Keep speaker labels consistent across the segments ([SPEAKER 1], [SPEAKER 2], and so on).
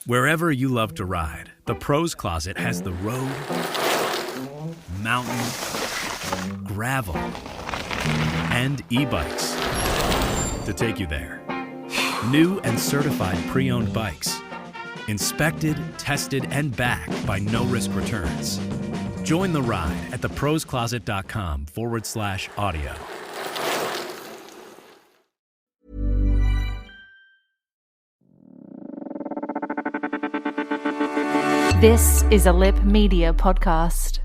[SPEAKER 1] Wherever you love to ride, the Pros Closet has the road, mountain, gravel, and e-bikes to take you there. New and certified pre-owned bikes. Inspected, tested, and backed by no-risk returns. Join the ride at theproscloset.com/audio.
[SPEAKER 2] This is a Lip Media podcast.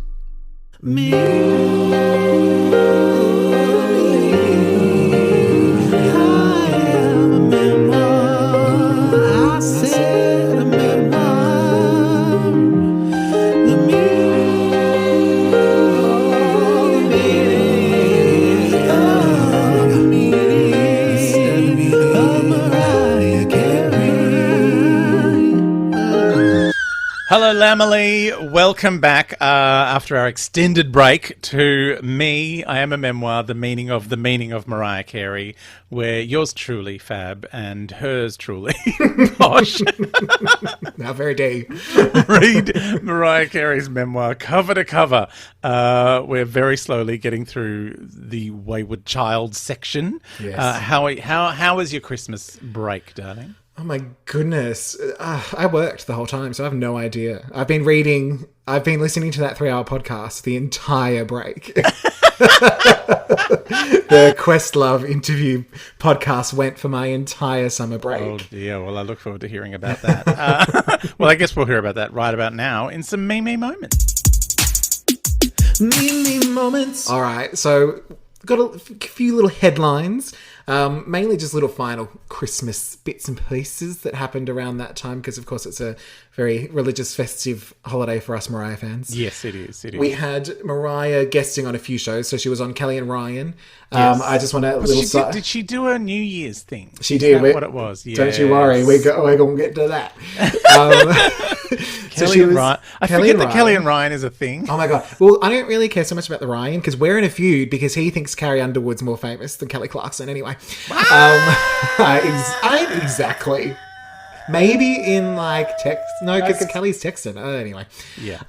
[SPEAKER 3] Hello, Lamely. Welcome back after our extended break to me. I am a memoir, the meaning of Mariah Carey, where yours truly, Fab, and hers truly, Posh.
[SPEAKER 4] Now, very deep.
[SPEAKER 3] Read Mariah Carey's memoir cover to cover. We're very slowly getting through the Wayward Child section.
[SPEAKER 4] Yes.
[SPEAKER 3] How was your Christmas break, darling?
[SPEAKER 4] Oh my goodness. I worked the whole time, so I have no idea. I've been listening to that 3-hour podcast the entire break. The Questlove interview podcast went for my entire summer break.
[SPEAKER 3] Oh dear, well I look forward to hearing about that. Well, I guess we'll hear about that right about now in some me moments.
[SPEAKER 4] Me moments. All right, so got a few little headlines. Mainly just little final Christmas bits and pieces that happened around that time, because of course it's a very religious, festive holiday for us Mariah fans.
[SPEAKER 3] Yes, it is.
[SPEAKER 4] We had Mariah guesting on a few shows, so she was on Kelly and Ryan. Yes. I just want to
[SPEAKER 3] did she do a New Year's thing?
[SPEAKER 4] She did.
[SPEAKER 3] What it was? Yes.
[SPEAKER 4] Don't you worry, we're going to get to that.
[SPEAKER 3] Kelly and Ryan. I forget that Kelly and Ryan is a thing.
[SPEAKER 4] Oh my god. Well, I don't really care so much about the Ryan because we're in a feud because he thinks Carrie Underwood's more famous than Kelly Clarkson. Anyway. Exactly. Maybe in like text. No, because Kelly's texting. Anyway.
[SPEAKER 3] Yeah.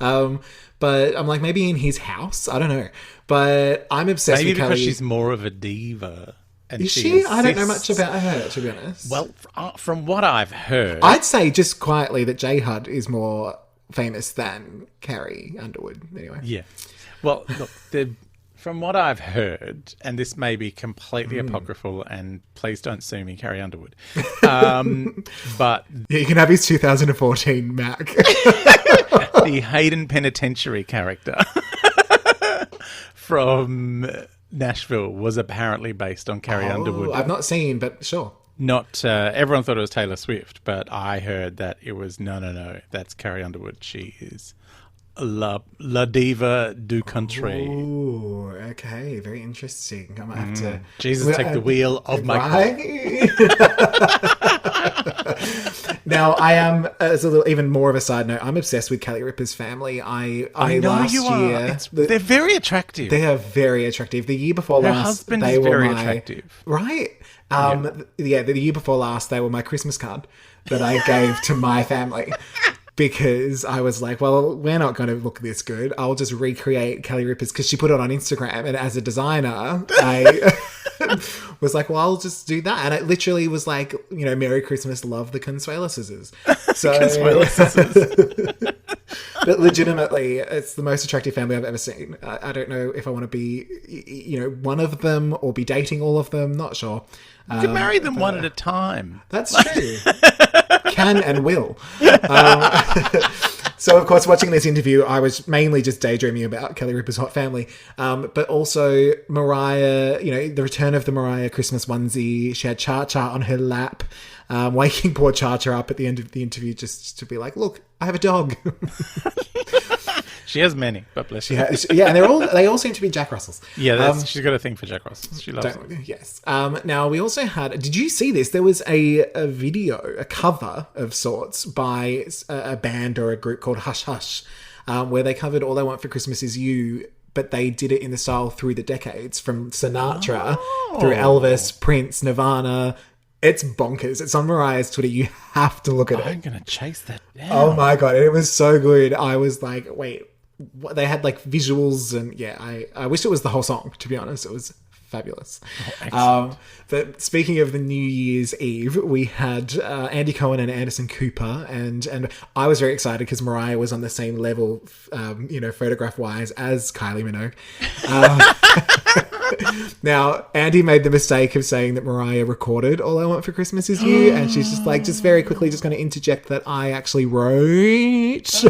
[SPEAKER 4] But I'm like, maybe in his house. I don't know. But I'm obsessed with Kelly.
[SPEAKER 3] Maybe because she's more of a diva. And
[SPEAKER 4] is she? I don't know much about her, to be honest.
[SPEAKER 3] Well, from what I've heard,
[SPEAKER 4] I'd say just quietly that J Hud is more famous than Carrie Underwood. Anyway.
[SPEAKER 3] Yeah. Well, look, from what I've heard, and this may be completely apocryphal, and please don't sue me, Carrie Underwood. But
[SPEAKER 4] yeah, you can have his 2014 Mac.
[SPEAKER 3] The Hayden Penitentiary character from Nashville was apparently based on Carrie Underwood.
[SPEAKER 4] I've not seen, but sure.
[SPEAKER 3] Not everyone thought it was Taylor Swift, but I heard that it was no. That's Carrie Underwood. She is La Diva du Country.
[SPEAKER 4] Oh, okay, very interesting. I might have to.
[SPEAKER 3] Jesus, take the wheel of my car.
[SPEAKER 4] Now, I am, as a little, even more of a side note, I'm obsessed with Kelly Ripa's family. I know last
[SPEAKER 3] you are.
[SPEAKER 4] year,
[SPEAKER 3] they're very attractive.
[SPEAKER 4] They are very attractive. The year before
[SPEAKER 3] Her
[SPEAKER 4] last,
[SPEAKER 3] husband
[SPEAKER 4] they
[SPEAKER 3] is
[SPEAKER 4] were
[SPEAKER 3] very
[SPEAKER 4] my,
[SPEAKER 3] attractive.
[SPEAKER 4] Right? The year before last, they were my Christmas card that I gave to my family. Because I was like, well, we're not going to look this good. I'll just recreate Kelly Ripa's, because she put it on Instagram. And as a designer, I was like, well, I'll just do that. And it literally was like, Merry Christmas, love the Consuelo scissors. So,
[SPEAKER 3] Consuelo scissors.
[SPEAKER 4] But legitimately, it's the most attractive family I've ever seen. I don't know if I want to be, one of them or be dating all of them. Not sure.
[SPEAKER 3] You can marry them one at a time.
[SPEAKER 4] That's true. Can and will. So, of course, watching this interview, I was mainly just daydreaming about Kelly Ripa's hot family. But also Mariah, the return of the Mariah Christmas onesie. She had Cha-Cha on her lap, waking poor Cha-Cha up at the end of the interview just to be like, look, I have a dog.
[SPEAKER 3] She has many, but bless her.
[SPEAKER 4] Yeah, and they all seem to be Jack Russells.
[SPEAKER 3] Yeah, she's got a thing for Jack Russells. She loves them.
[SPEAKER 4] Yes. Now, we also had... Did you see this? There was a video, a cover of sorts by a band or a group called Hush Hush, where they covered All I Want for Christmas Is You, but they did it in the style through the decades, from Sinatra through Elvis, Prince, Nirvana, It's bonkers. It's on Mariah's Twitter. You have to look at
[SPEAKER 3] I'm
[SPEAKER 4] it.
[SPEAKER 3] going to chase that down.
[SPEAKER 4] Oh my God. It was so good. I was like, wait, what? They had like visuals and yeah, I wish it was the whole song, to be honest. It was fabulous. But speaking of the New Year's Eve, we had Andy Cohen and Anderson Cooper, and I was very excited because Mariah was on the same level, photograph-wise as Kylie Minogue. Now, Andy made the mistake of saying that Mariah recorded All I Want for Christmas Is You, and she's just very quickly just going to interject that I actually wrote.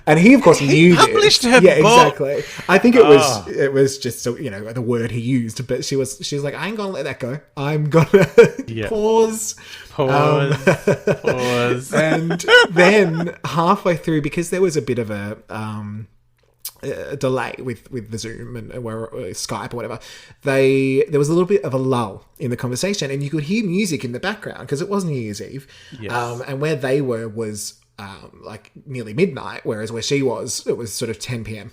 [SPEAKER 4] And he, of course, knew
[SPEAKER 3] published
[SPEAKER 4] this.
[SPEAKER 3] her
[SPEAKER 4] Yeah,
[SPEAKER 3] book.
[SPEAKER 4] exactly. I think it was just the word he used, but she was like, I ain't gonna let that go. I'm gonna pause.
[SPEAKER 3] Pause.
[SPEAKER 4] And then halfway through, because there was a bit of a delay with the Zoom and Skype or whatever, there was a little bit of a lull in the conversation, and you could hear music in the background because it was New Year's Eve.
[SPEAKER 3] Yes.
[SPEAKER 4] And where they were was like nearly midnight, whereas where she was, it was sort of 10 p.m.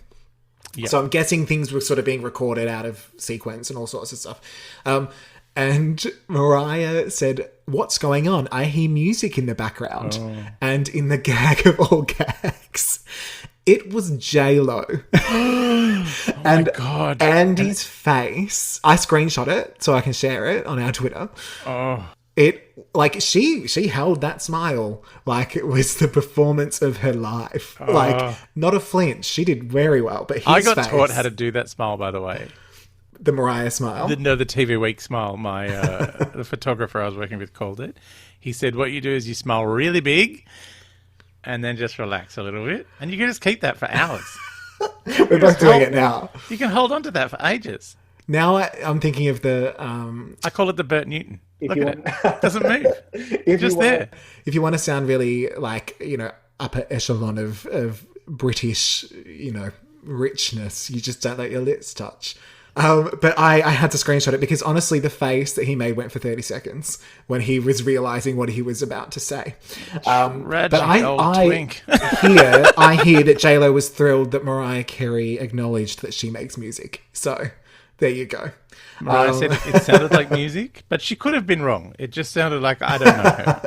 [SPEAKER 4] Yeah. So I'm guessing things were sort of being recorded out of sequence and all sorts of stuff. And Mariah said, "What's going on? I hear music in the background." And in the gag of all gags, it was J-Lo.
[SPEAKER 3] My God.
[SPEAKER 4] Andy's face, I screenshot it so I can share it on our Twitter. She held that smile like it was the performance of her life. Like, not a flinch. She did very well. But
[SPEAKER 3] I got taught how to do that smile, by the way.
[SPEAKER 4] The Mariah smile?
[SPEAKER 3] The TV Week smile. My the photographer I was working with called it. He said, what you do is you smile really big and then just relax a little bit. And you can just keep that for hours.
[SPEAKER 4] We're both doing it now.
[SPEAKER 3] You can hold on to that for ages.
[SPEAKER 4] Now I'm thinking of the...
[SPEAKER 3] I call it the Bert Newton. Look at it. Doesn't move. Just there.
[SPEAKER 4] If you want to sound really like, upper echelon of British, richness, you just don't let your lips touch. But I had to screenshot it because honestly, the face that he made went for 30 seconds when he was realizing what he was about to say. But I hear that J-Lo was thrilled that Mariah Carey acknowledged that she makes music. So there you go.
[SPEAKER 3] Mariah said it sounded like music, but she could have been wrong. It just sounded like, I don't know her.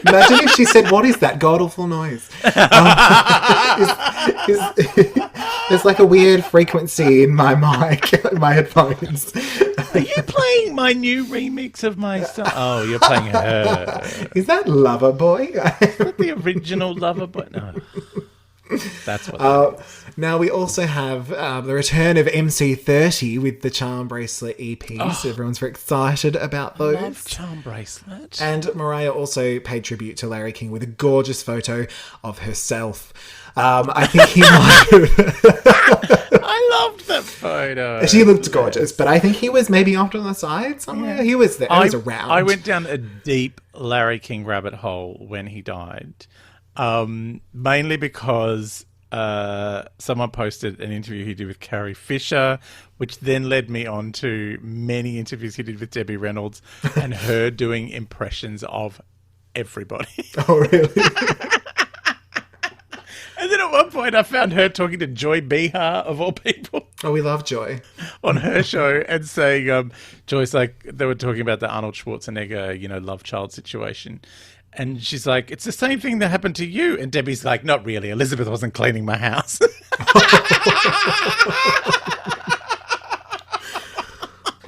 [SPEAKER 4] Imagine if she said, "What is that god-awful noise?" There's like a weird frequency in my mic, my headphones.
[SPEAKER 3] Are you playing my new remix of my song? Oh, you're playing her.
[SPEAKER 4] Is that Lover Boy?
[SPEAKER 3] Is that the original Lover Boy? No. That's what
[SPEAKER 4] now we also have the return of MC30 with the Charm Bracelet EPs. Everyone's very excited about those.
[SPEAKER 3] I love Charm Bracelet.
[SPEAKER 4] And Mariah also paid tribute to Larry King with a gorgeous photo of herself. I think he might have...
[SPEAKER 3] I loved that photo.
[SPEAKER 4] She looked gorgeous, but I think he was maybe off to the side somewhere. Yeah. He was there. He was around.
[SPEAKER 3] I went down a deep Larry King rabbit hole when he died. Mainly because someone posted an interview he did with Carrie Fisher, which then led me on to many interviews he did with Debbie Reynolds and her doing impressions of everybody.
[SPEAKER 4] Oh, really?
[SPEAKER 3] And then at one point I found her talking to Joy Behar, of all people.
[SPEAKER 4] Oh, we love Joy.
[SPEAKER 3] On her show, and saying, Joy's like, they were talking about the Arnold Schwarzenegger, love child situation. And she's like, it's the same thing that happened to you. And Debbie's like, not really. Elizabeth wasn't cleaning my house.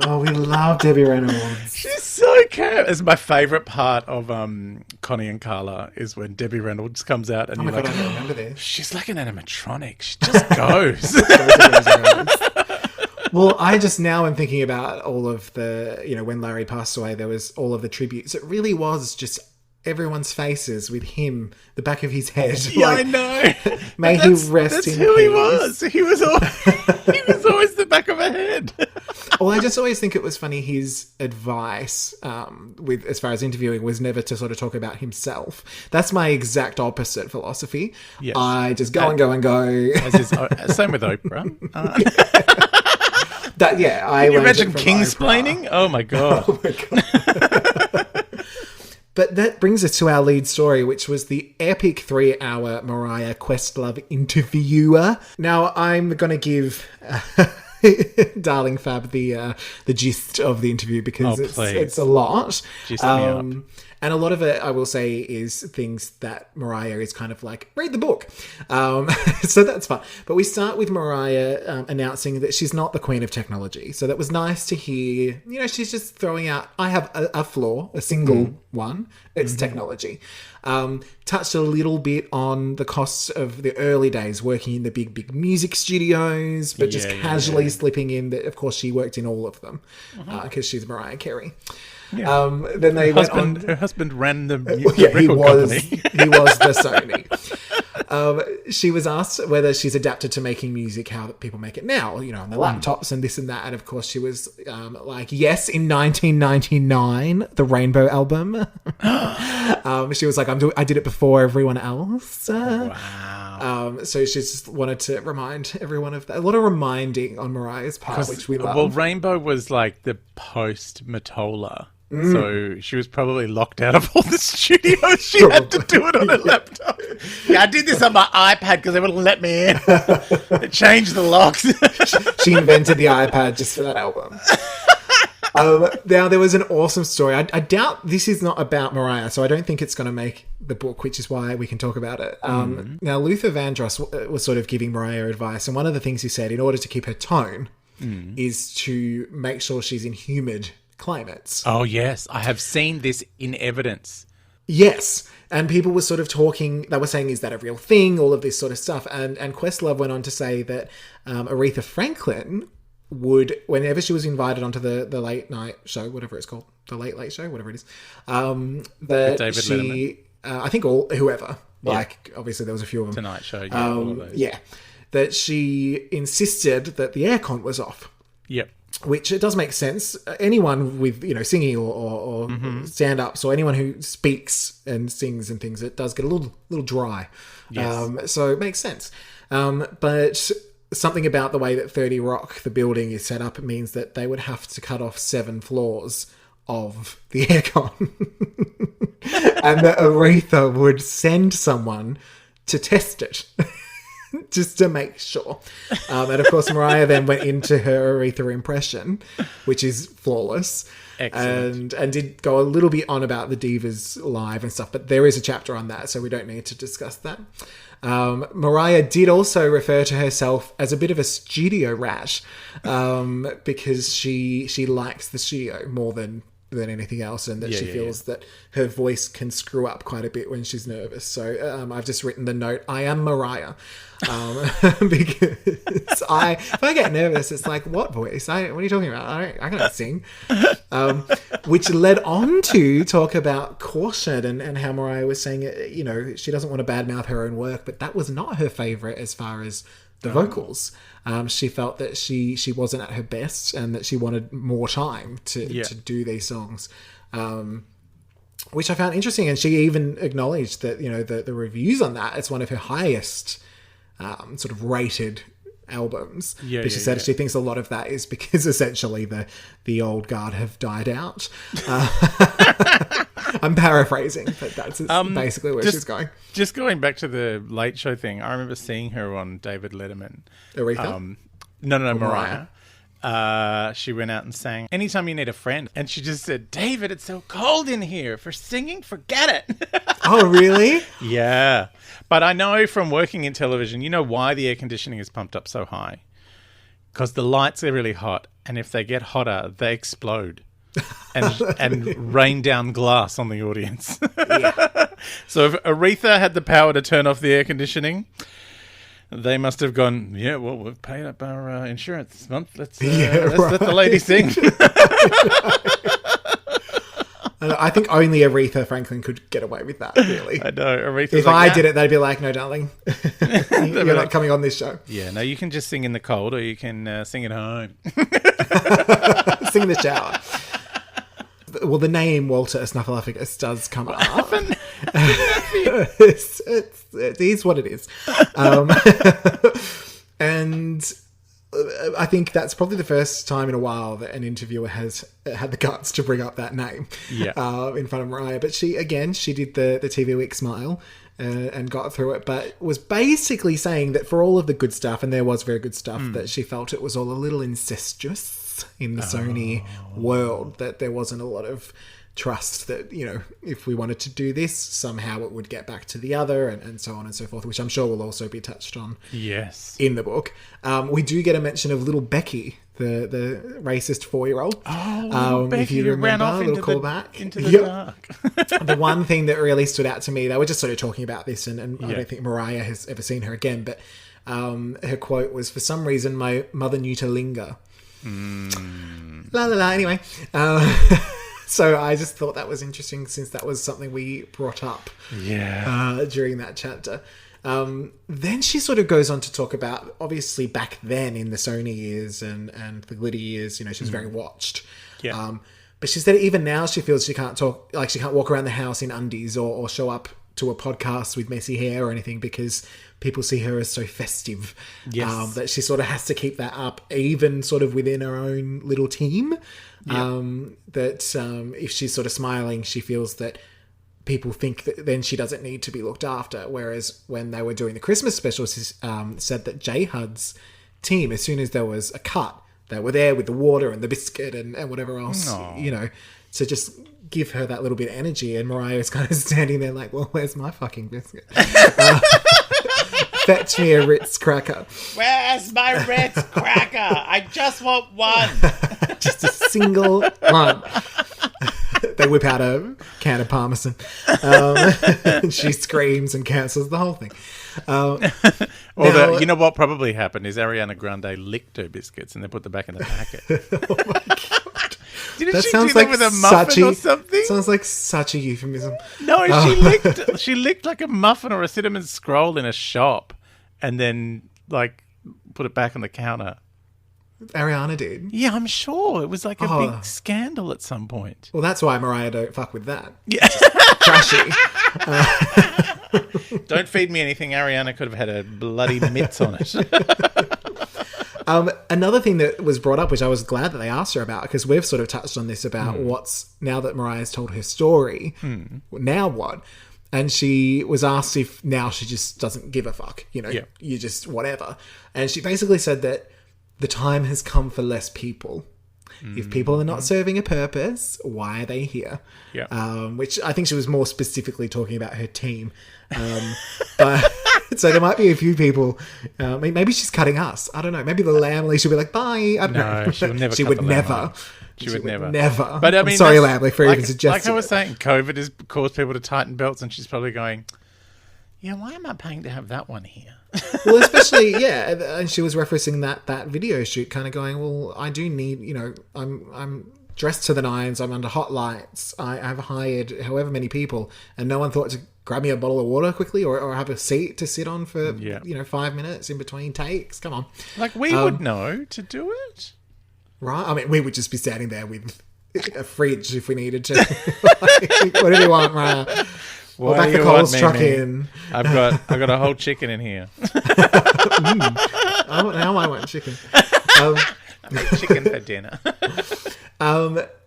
[SPEAKER 4] Oh, we love Debbie Reynolds.
[SPEAKER 3] She's so cute. It's my favourite part of Connie and Carla is when Debbie Reynolds comes out. And
[SPEAKER 4] oh my God, I don't remember this.
[SPEAKER 3] She's like an animatronic. She just goes.
[SPEAKER 4] Well, I just now am thinking about all of the, when Larry passed away, there was all of the tributes. It really was just everyone's faces with him, the back of his head.
[SPEAKER 3] Yeah, I know.
[SPEAKER 4] May he rest in peace. That's who
[SPEAKER 3] he was. He was always the back of a head.
[SPEAKER 4] Well, I just always think it was funny. His advice, with as far as interviewing, was never to sort of talk about himself. That's my exact opposite philosophy. Yes. I just go and go and go.
[SPEAKER 3] Same with Oprah.
[SPEAKER 4] Can you
[SPEAKER 3] imagine Kingsplaining? Oh my God.
[SPEAKER 4] Oh my God. But that brings us to our lead story, which was the epic 3-hour Mariah Questlove interviewer. Now, I'm going to give darling Fab, the gist of the interview, because
[SPEAKER 3] please.
[SPEAKER 4] it's a lot.
[SPEAKER 3] Gist me up.
[SPEAKER 4] And a lot of it, I will say, is things that Mariah is kind of like, read the book. So that's fun. But we start with Mariah announcing that she's not the queen of technology. So that was nice to hear. You know, she's just throwing out, I have a flaw, a single one. It's technology. Touched a little bit on the costs of the early days working in the big music studios, but just casually slipping in that, of course, she worked in all of them because she's Mariah Carey.
[SPEAKER 3] Yeah.
[SPEAKER 4] Then they went on.
[SPEAKER 3] Her husband ran the
[SPEAKER 4] he was
[SPEAKER 3] company.
[SPEAKER 4] he was the Sony. She was asked whether she's adapted to making music how people make it now, you know, on the laptops and this and that. And of course, she was like, yes, in 1999, the Rainbow album. She was like, I did it before everyone else.
[SPEAKER 3] Wow.
[SPEAKER 4] So she just wanted to remind everyone of that. A lot of reminding on Mariah's part, which we love.
[SPEAKER 3] Well, Rainbow was like the post-Mottola. So she was probably locked out of all the studios. She had to do it on a laptop. Yeah, I did this on my iPad because they wouldn't let me in. It changed the locks.
[SPEAKER 4] She invented the iPad just for that album. Now, there was an awesome story. I doubt this is not about Mariah, so I don't think it's going to make the book, which is why we can talk about it. Now, Luther Vandross was sort of giving Mariah advice, and one of the things he said, in order to keep her tone, is to make sure she's in humid climates.
[SPEAKER 3] Oh, yes. I have seen this in evidence.
[SPEAKER 4] Yes. And people were sort of talking, they were saying, is that a real thing? All of this sort of stuff. And Questlove went on to say that Aretha Franklin would, whenever she was invited onto the late night show, whatever it's called, the late late show, whatever it is, that
[SPEAKER 3] David
[SPEAKER 4] she, I think whoever, like obviously there was a few of them.
[SPEAKER 3] Tonight Show, all of those.
[SPEAKER 4] That she insisted that the aircon was off.
[SPEAKER 3] Yep.
[SPEAKER 4] Which it does make sense. Anyone with, you know, singing or stand-ups, or anyone who speaks and sings and things, it does get a little dry.
[SPEAKER 3] Yes.
[SPEAKER 4] So it makes sense. But something about the way that 30 Rock, the building, is set up, means that they would have to cut off 7 floors of the aircon. And that Aretha would send someone to test it. Just to make sure. And of course, Mariah then went into her Aretha impression, which is flawless.
[SPEAKER 3] Excellent.
[SPEAKER 4] And did go a little bit on about the Divas live and stuff, but there is a chapter on that, so we don't need to discuss that. Mariah did also refer to herself as a bit of a studio rat, because she likes the studio more than anything else, and that she feels that her voice can screw up quite a bit when she's nervous. So I've just written the note, I am Mariah. Because if I get nervous, it's like, what voice? What are you talking about? I can't sing. Which led on to talk about caution and how Mariah was saying, you know, she doesn't want to badmouth her own work, but that was not her favourite as far as the vocals. She felt that she wasn't at her best and that she wanted more time to do these songs. Which I found interesting, and she even acknowledged that, you know, the reviews on that, it's one of her highest sort of rated albums. But she said she thinks a lot of that is because essentially the old guard have died out. I'm paraphrasing, but that's basically where she's going.
[SPEAKER 3] Just going back to the Late Show thing, I remember seeing her on David Letterman.
[SPEAKER 4] Aretha?
[SPEAKER 3] No, Mariah. She went out and sang Anytime You Need a Friend, and she just said, David, it's so cold in here. For singing, forget it.
[SPEAKER 4] Oh, really?
[SPEAKER 3] Yeah. But I know from working in television, you know why the air conditioning is pumped up so high? Because the lights are really hot, and if they get hotter, they explode and rain down glass on the audience. So if Aretha had the power to turn off the air conditioning, they must have gone, well, we've paid up our insurance this month. Let's let the lady sing.
[SPEAKER 4] I think only Aretha Franklin could get away with that, really.
[SPEAKER 3] I know. Aretha's
[SPEAKER 4] if I did it, they'd be like, no, darling. You're not coming on this show.
[SPEAKER 3] Yeah, no, you can just sing in the cold, or you can sing at home.
[SPEAKER 4] Sing in the shower. Well, the name Walter Snuffleupagus does come up. It is what it is. And I think that's probably the first time in a while that an interviewer has had the guts to bring up that name in front of Mariah. But she did the TV Week smile and got through it, but was basically saying that for all of the good stuff, and there was very good stuff, that she felt it was all a little incestuous in the Sony world, that there wasn't a lot of trust, that, you know, if we wanted to do this, somehow it would get back to the other, and so on and so forth, which I'm sure will also be touched on in the book. We do get a mention of little Becky, the racist 4-year-old.
[SPEAKER 3] Becky,
[SPEAKER 4] if you remember,
[SPEAKER 3] ran off
[SPEAKER 4] a little
[SPEAKER 3] into
[SPEAKER 4] callback.
[SPEAKER 3] into the dark.
[SPEAKER 4] The one thing that really stood out to me, they were just sort of talking about this, and I don't think Mariah has ever seen her again, but her quote was, "For some reason, my mother knew to linger." La la la, anyway. So I just thought that was interesting, since that was something we brought up during that chapter. Then she sort of goes on to talk about, obviously back then in the Sony years and the glitter years, you know, she was very watched. But she said even now she feels she can't talk, like she can't walk around the house in undies or show up to a podcast with messy hair or anything, because people see her as so festive. That she sort of has to keep that up, even sort of within her own little team. If she's sort of smiling, she feels that people think that then she doesn't need to be looked after. Whereas when they were doing the Christmas special, she said that J Hud's team, as soon as there was a cut, they were there with the water and the biscuit and whatever else, you know, to just give her that little bit of energy. And Mariah's kind of standing there like, well, where's my fucking biscuit? Fetch me a Ritz cracker.
[SPEAKER 3] Where's my Ritz cracker? I just want one.
[SPEAKER 4] Just a single one. They whip out a can of Parmesan. She screams and cancels the whole thing.
[SPEAKER 3] You know what probably happened is Ariana Grande licked her biscuits and they put them back in the packet.
[SPEAKER 4] Oh my God.
[SPEAKER 3] Didn't she do that with a muffin or something?
[SPEAKER 4] Sounds like such a euphemism.
[SPEAKER 3] No, she licked like a muffin or a cinnamon scroll in a shop and then like put it back on the counter.
[SPEAKER 4] Ariana did?
[SPEAKER 3] Yeah, I'm sure. It was like a big scandal at some point.
[SPEAKER 4] Well, that's why Mariah don't fuck with that.
[SPEAKER 3] Yeah.
[SPEAKER 4] Trashy.
[SPEAKER 3] Don't feed me anything. Ariana could have had a bloody mitts on it.
[SPEAKER 4] Another thing that was brought up, which I was glad that they asked her about, because we've sort of touched on this about what's, now that Mariah's told her story, now what? And she was asked if now she just doesn't give a fuck, you know, you just whatever. And she basically said that the time has come for less people. If people are not serving a purpose, why are they here? Which I think she was more specifically talking about her team. But so there might be a few people. Maybe she's cutting us. I don't know. Maybe the Lamley should be like, bye. I don't know.
[SPEAKER 3] She would never.
[SPEAKER 4] She would never.
[SPEAKER 3] She would never.
[SPEAKER 4] Never.
[SPEAKER 3] But I mean,
[SPEAKER 4] I'm sorry, Lamley, for even suggesting.
[SPEAKER 3] Like I was saying, COVID has caused people to tighten belts, and she's probably going, yeah, why am I paying to have that one here?
[SPEAKER 4] Well, especially, and she was referencing that video shoot, kind of going, well, I do need, you know, I'm dressed to the nines, I'm under hot lights, I've hired however many people, and no one thought to grab me a bottle of water quickly or have a seat to sit on for, 5 minutes in between takes. Come on.
[SPEAKER 3] Like, we would know to do it.
[SPEAKER 4] Right? I mean, we would just be standing there with a fridge if we needed to. Like, what do you want, Mariah? Well, back the Coles truck in.
[SPEAKER 3] I've got a whole chicken in here.
[SPEAKER 4] Now I want chicken.
[SPEAKER 3] I made chicken for dinner.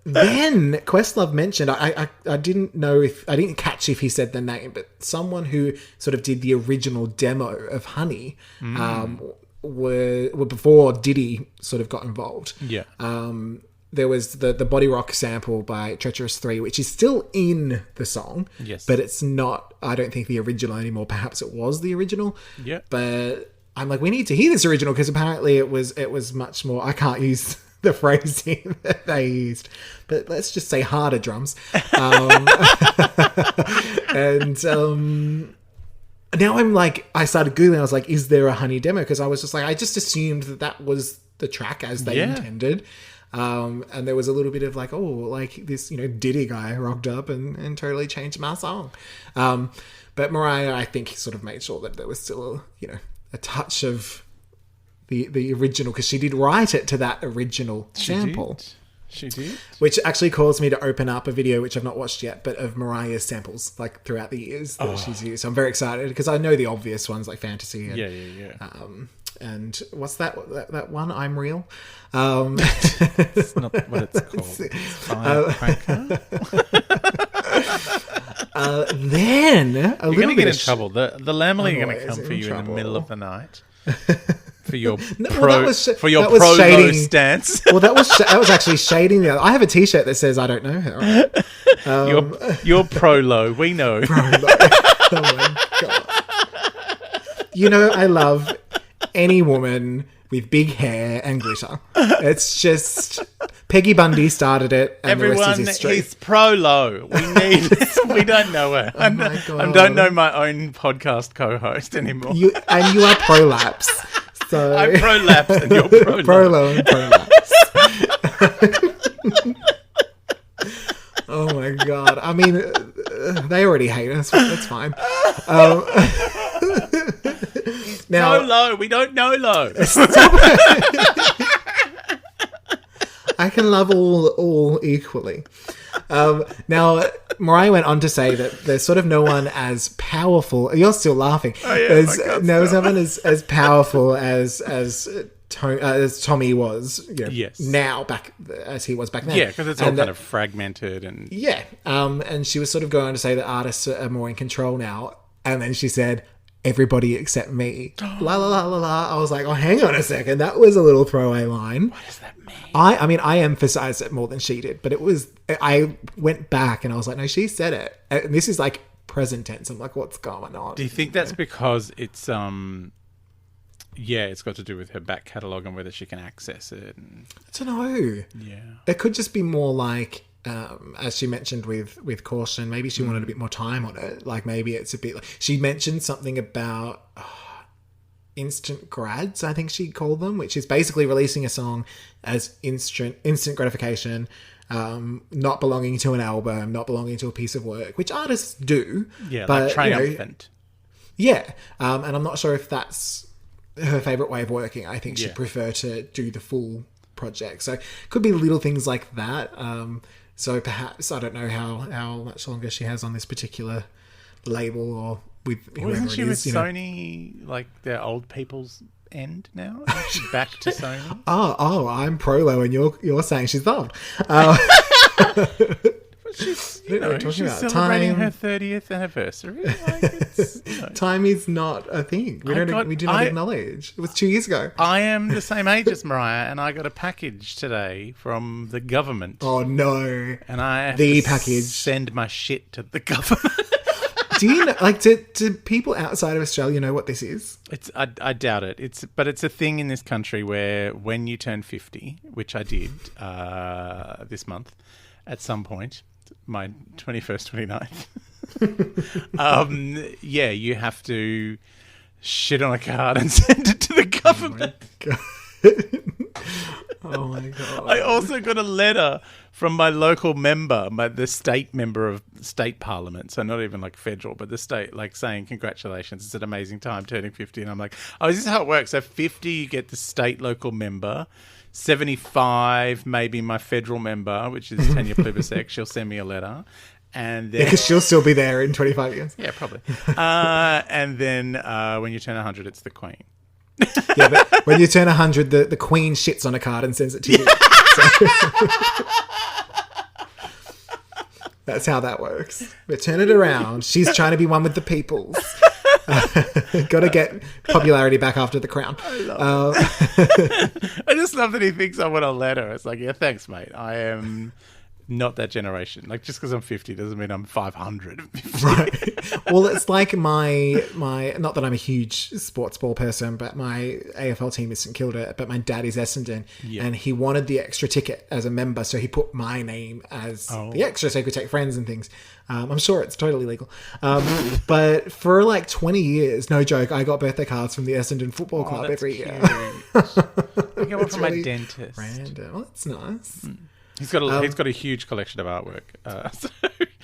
[SPEAKER 4] Then Questlove mentioned, I didn't know I didn't catch if he said the name, but someone who sort of did the original demo of Honey were before Diddy sort of got involved.
[SPEAKER 3] Yeah.
[SPEAKER 4] There was the Body Rock sample by Treacherous 3, which is still in the song.
[SPEAKER 3] Yes.
[SPEAKER 4] But it's not, I don't think, the original anymore. Perhaps it was the original.
[SPEAKER 3] Yeah.
[SPEAKER 4] But I'm like, we need to hear this original, because apparently it was much more, I can't use the phrasing that they used, but let's just say harder drums. Now I'm like, I started Googling, I was like, is there a Honey demo? Because I was just like, I just assumed that was the track as they intended. And there was a little bit of like, oh, like this, you know, Diddy guy rocked up and totally changed my song. But Mariah, I think, sort of made sure that there was still, a touch of the original, because she did write it to that original sample.
[SPEAKER 3] She did.
[SPEAKER 4] Which actually caused me to open up a video, which I've not watched yet, but of Mariah's samples, like throughout the years that she's used. So I'm very excited, because I know the obvious ones like Fantasy. And, and what's that one? I'm Real.
[SPEAKER 3] It's not what it's called. Firecracker.
[SPEAKER 4] Then
[SPEAKER 3] You're going to get in trouble. The Lamely are going to
[SPEAKER 4] always
[SPEAKER 3] come for
[SPEAKER 4] in
[SPEAKER 3] you in the
[SPEAKER 4] trouble.
[SPEAKER 3] middle of the night for your
[SPEAKER 4] that was
[SPEAKER 3] pro-lo
[SPEAKER 4] shading.
[SPEAKER 3] stance.
[SPEAKER 4] Well, that was actually shading the other. I have a T-shirt that says "I don't know her."
[SPEAKER 3] You're pro-lo. We know.
[SPEAKER 4] Oh my god! You know, I love any woman with big hair and glitter. It's just Peggy Bundy started it, and the rest
[SPEAKER 3] Everyone
[SPEAKER 4] is history.
[SPEAKER 3] is pro-lo. We don't know her. I
[SPEAKER 4] my God.
[SPEAKER 3] don't know my own podcast co-host anymore.
[SPEAKER 4] You are prolapse. So
[SPEAKER 3] I'm pro-lapse and you're pro-lo.
[SPEAKER 4] prolo and prolapse. Oh my god! I mean, they already hate us. But that's fine. Now,
[SPEAKER 3] Pro-lo. We don't know lo.
[SPEAKER 4] I can love all equally. Now, Mariah went on to say that there's sort of no one as powerful. You're still laughing.
[SPEAKER 3] Oh, yeah,
[SPEAKER 4] There's
[SPEAKER 3] I can't
[SPEAKER 4] no
[SPEAKER 3] stop.
[SPEAKER 4] one as powerful as Tommy was. You know,
[SPEAKER 3] Yes.
[SPEAKER 4] Now back as he was back then.
[SPEAKER 3] Yeah, because it's all
[SPEAKER 4] And
[SPEAKER 3] kind of fragmented and
[SPEAKER 4] yeah. And she was sort of going on to say that artists are more in control now. And then she said, "Everybody except me." La la la la la. I was like, oh, hang on a second. That was a little throwaway line.
[SPEAKER 3] what does that mean?
[SPEAKER 4] I mean, I emphasized it more than she did, but I went back and I was like, no, she said it. And this is like present tense. I'm like, what's going on?
[SPEAKER 3] Do you think that's because it's it's got to do with her back catalogue and whether she can access it? And,
[SPEAKER 4] I don't know.
[SPEAKER 3] yeah.
[SPEAKER 4] It could just be more like, as she mentioned with Caution, maybe she wanted a bit more time on it. Like maybe it's a bit like, she mentioned something about instant grads, I think she called them, which is basically releasing a song as instant gratification, not belonging to an album, not belonging to a piece of work, which artists do.
[SPEAKER 3] Yeah,
[SPEAKER 4] but,
[SPEAKER 3] like triumphant.
[SPEAKER 4] Yeah, and I'm not sure if that's her favourite way of working. I think she'd
[SPEAKER 3] Yeah.
[SPEAKER 4] prefer to do the full project. So could be little things like that. So perhaps, I don't know how much longer she has on this particular label or with whoever
[SPEAKER 3] Wasn't she
[SPEAKER 4] it
[SPEAKER 3] with
[SPEAKER 4] is. You know.
[SPEAKER 3] Sony, like their old people's end now? Is she back to Sony?
[SPEAKER 4] Oh, I'm Prolo and you're saying she's old.
[SPEAKER 3] She's,
[SPEAKER 4] What are we talking
[SPEAKER 3] she's
[SPEAKER 4] about?
[SPEAKER 3] celebrating
[SPEAKER 4] Time.
[SPEAKER 3] her 30th anniversary. Like it's,
[SPEAKER 4] Time is not a thing. We do not acknowledge. It was 2 years ago.
[SPEAKER 3] I am the same age as Mariah, and I got a package today from the government.
[SPEAKER 4] Oh no.
[SPEAKER 3] And I have
[SPEAKER 4] The
[SPEAKER 3] to
[SPEAKER 4] package.
[SPEAKER 3] send my shit to the government.
[SPEAKER 4] Do you know, like, do people outside of Australia know what this is?
[SPEAKER 3] I doubt it. But it's a thing in this country where when you turn 50, which I did this month at some point, my 21st, 29th, you have to shit on a card and send it to the government.
[SPEAKER 4] Oh my god.
[SPEAKER 3] I also got a letter from my local member, the state member of state parliament, so not even like federal, but the state, like saying, congratulations, it's an amazing time turning 50. And I'm like, oh, is this how it works? So 50, you get the state local member. 75, maybe my federal member, which is Tanya Plibersek, she'll send me a letter. And then,
[SPEAKER 4] Because she'll still be there in 25 years.
[SPEAKER 3] yeah, probably. And then when you turn 100, it's the Queen.
[SPEAKER 4] Yeah, but when you turn 100, the Queen shits on a card and sends it to you. That's how that works. But turn it around. She's trying to be one with the peoples. Got to get popularity back after the crown.
[SPEAKER 3] I just love that he thinks I want a letter. It's like, yeah, thanks, mate. I am not that generation. Like, just because I'm 50 doesn't mean I'm 500.
[SPEAKER 4] Right. Well, it's like my not that I'm a huge sports ball person, but my AFL team is St Kilda, but my dad is Essendon, and he wanted the extra ticket as a member, so he put my name as the extra so he could take friends and things. I'm sure it's totally legal. But for like 20 years, no joke, I got birthday cards from the Essendon Football Club every year.
[SPEAKER 3] I get one
[SPEAKER 4] It's
[SPEAKER 3] from my
[SPEAKER 4] really
[SPEAKER 3] dentist.
[SPEAKER 4] Random. Well, that's nice.
[SPEAKER 3] He's got a huge collection of artwork. So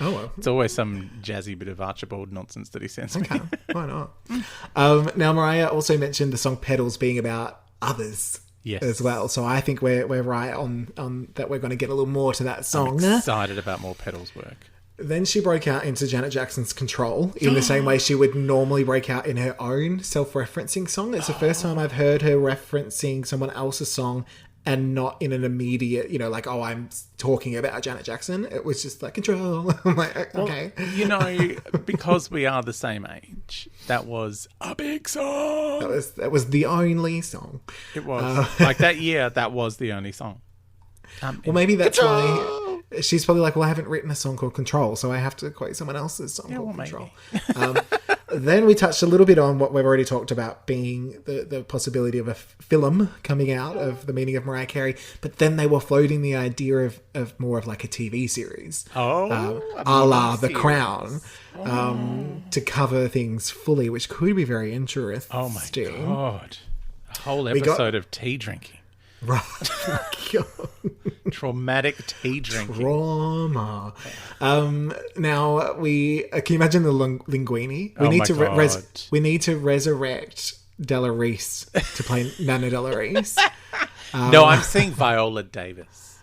[SPEAKER 4] Oh, well.
[SPEAKER 3] it's always some jazzy bit of Archibald nonsense that he sends me.
[SPEAKER 4] Okay, why not? Now, Mariah also mentioned the song Petals being about others as well. So I think we're right on that. We're going to get a little more to that song.
[SPEAKER 3] I'm excited about more Petals work.
[SPEAKER 4] Then she broke out into Janet Jackson's Control in the same way she would normally break out in her own self-referencing song. It's the first time I've heard her referencing someone else's song and not in an immediate, like, oh, I'm talking about Janet Jackson. It was just like, Control. I'm like, okay.
[SPEAKER 3] Well, because we are the same age, that was a big song.
[SPEAKER 4] That was the only song.
[SPEAKER 3] It was. Like that year, that was the only song.
[SPEAKER 4] Well, maybe that's why she's probably like, well, I haven't written a song called Control, so I have to quote someone else's song called Control. Then we touched a little bit on what we've already talked about, being the possibility of a film coming out of the meaning of Mariah Carey. But then they were floating the idea of more of like a TV series. A la The Crown, to cover things fully, which could be very interesting.
[SPEAKER 3] Oh my God. A whole episode of tea drinking.
[SPEAKER 4] Right.
[SPEAKER 3] Traumatic tea drinking.
[SPEAKER 4] Trauma. Now can you imagine the linguini? We need to resurrect Della Reese to play Nana Della Reese.
[SPEAKER 3] No, I'm seeing Viola Davis.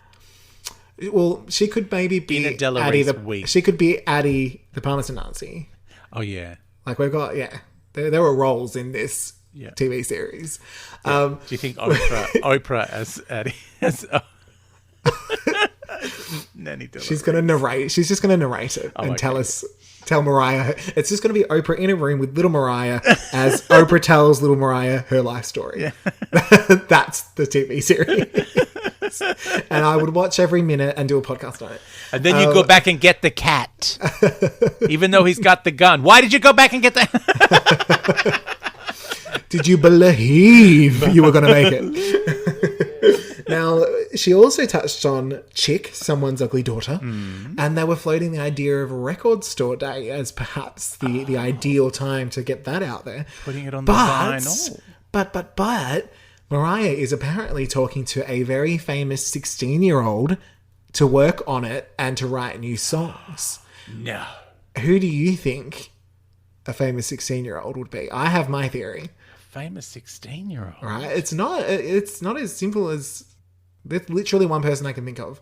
[SPEAKER 4] Well, she could maybe be
[SPEAKER 3] Addie
[SPEAKER 4] she could be Addie the Parmesan Nazi.
[SPEAKER 3] Oh yeah.
[SPEAKER 4] Like we've got there were roles in this TV series.
[SPEAKER 3] Do you think Oprah as Addie Nanny Della
[SPEAKER 4] She's going to narrate. She's just going to narrate it and tell Mariah. It's just going to be Oprah in a room with little Mariah as Oprah tells little Mariah her life story. Yeah. That's the TV series. And I would watch every minute and do a podcast on it.
[SPEAKER 3] And then you go back and get the cat. Even though he's got the gun. Why did you go back and get the...
[SPEAKER 4] Did you believe you were going to make it? Now, she also touched on Chick, Someone's Ugly Daughter, and they were floating the idea of Record Store Day as perhaps the ideal time to get that out there.
[SPEAKER 3] Putting it on the vinyl.
[SPEAKER 4] But Mariah is apparently talking to a very famous 16-year-old to work on it and to write new songs.
[SPEAKER 3] No.
[SPEAKER 4] Who do you think a famous 16-year-old would be? I have my theory.
[SPEAKER 3] Famous 16-year-old.
[SPEAKER 4] Right? It's not as simple as... There's literally one person I can think of.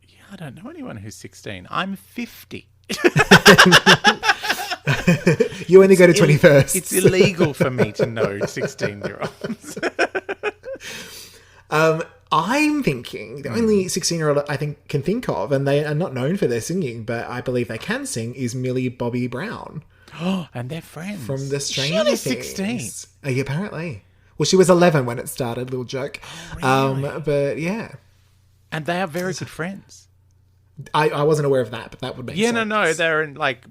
[SPEAKER 3] Yeah, I don't know anyone who's 16. I'm 50.
[SPEAKER 4] You only go to 21st.
[SPEAKER 3] It's illegal for me to know 16-year-olds.
[SPEAKER 4] I'm thinking the only 16-year-old I can think of, and they are not known for their singing, but I believe they can sing, is Millie Bobby Brown.
[SPEAKER 3] Oh, and they're friends.
[SPEAKER 4] From the Stranger
[SPEAKER 3] She
[SPEAKER 4] Things.
[SPEAKER 3] 16.
[SPEAKER 4] Yeah, apparently. Well, she was 11 when it started, little joke.
[SPEAKER 3] Oh, really?
[SPEAKER 4] But yeah.
[SPEAKER 3] And they are very good friends.
[SPEAKER 4] I wasn't aware of that, but that would make sense.
[SPEAKER 3] No. They're in like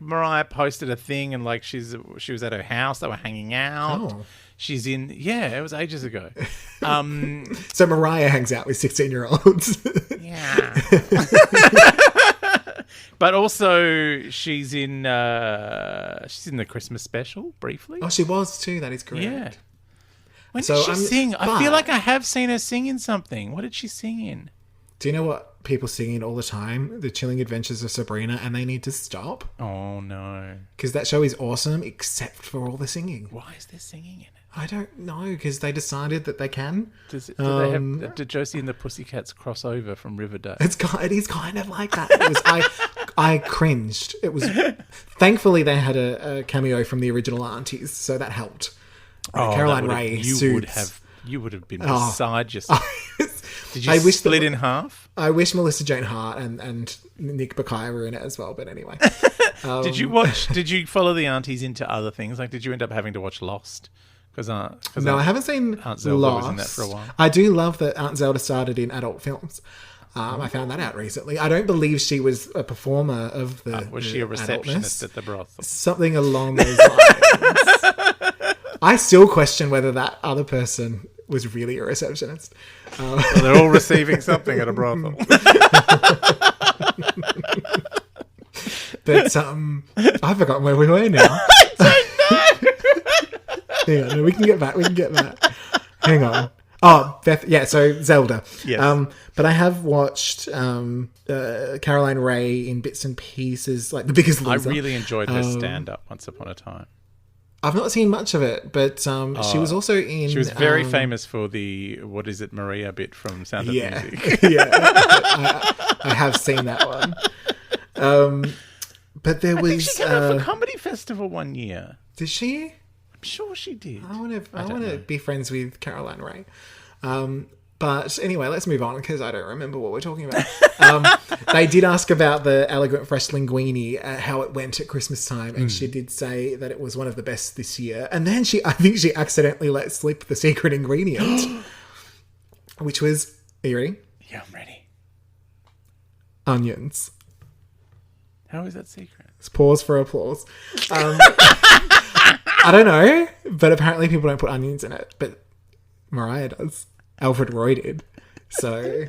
[SPEAKER 3] Mariah posted a thing and like she was at her house, they were hanging out.
[SPEAKER 4] Oh.
[SPEAKER 3] She's in, it was ages ago.
[SPEAKER 4] So Mariah hangs out with 16-year-olds.
[SPEAKER 3] Yeah. But also she's in the Christmas special briefly.
[SPEAKER 4] Oh, she was too. That is correct.
[SPEAKER 3] Yeah. When did she sing? I feel like I have seen her sing in something. What did she sing in?
[SPEAKER 4] Do you know what people sing in all the time? The Chilling Adventures of Sabrina, and they need to stop.
[SPEAKER 3] Oh no.
[SPEAKER 4] Because that show is awesome, except for all the singing.
[SPEAKER 3] Why is there singing in it?
[SPEAKER 4] I don't know, because they decided that they can.
[SPEAKER 3] Did Josie and the Pussycats cross over from Riverdale?
[SPEAKER 4] It is kind of like that. I cringed. It was. Thankfully, they had a cameo from the original aunties, so that helped. Caroline Ray.
[SPEAKER 3] You would have been beside yourself. Did you split in half?
[SPEAKER 4] I wish Melissa Joan Hart and Nick Bakay were in it as well, but anyway.
[SPEAKER 3] Did you follow the aunties into other things? Like, did you end up having to watch Lost?
[SPEAKER 4] No, I haven't seen
[SPEAKER 3] Aunt Zelda
[SPEAKER 4] Lost.
[SPEAKER 3] was in that for a while.
[SPEAKER 4] I do love that Aunt Zelda started in adult films. I found that out recently. I don't believe she was a performer of the
[SPEAKER 3] Was she a receptionist at the brothel?
[SPEAKER 4] Something along those lines. I still question whether that other person was really a receptionist.
[SPEAKER 3] Well, they're all receiving something at a brothel.
[SPEAKER 4] But I've forgotten where we were now. Hang on, we can get back. Hang on. Oh, Beth. Yeah, so Zelda.
[SPEAKER 3] Yes.
[SPEAKER 4] But I have watched Caroline Ray in bits and pieces, like The Biggest Loser.
[SPEAKER 3] I really enjoyed her stand-up once upon a time.
[SPEAKER 4] I've not seen much of it, but she was also in...
[SPEAKER 3] She was very famous for the, what is it, Maria bit from Sound of Music.
[SPEAKER 4] Yeah, I have seen that one. But there was...
[SPEAKER 3] I think she came out for Comedy Festival one year.
[SPEAKER 4] Did she?
[SPEAKER 3] I'm sure she did.
[SPEAKER 4] I want to be friends with Caroline Ray. But anyway, let's move on because I don't remember what we're talking about. They did ask about the Elegant Fresh Linguine, how it went at Christmas time, and she did say that it was one of the best this year. And then I think she accidentally let slip the secret ingredient, which was, are you ready?
[SPEAKER 3] Yeah, I'm ready.
[SPEAKER 4] Onions.
[SPEAKER 3] How is that secret?
[SPEAKER 4] Let's pause for applause. I don't know, but apparently people don't put onions in it, but Mariah does. Alfred Roy did. So,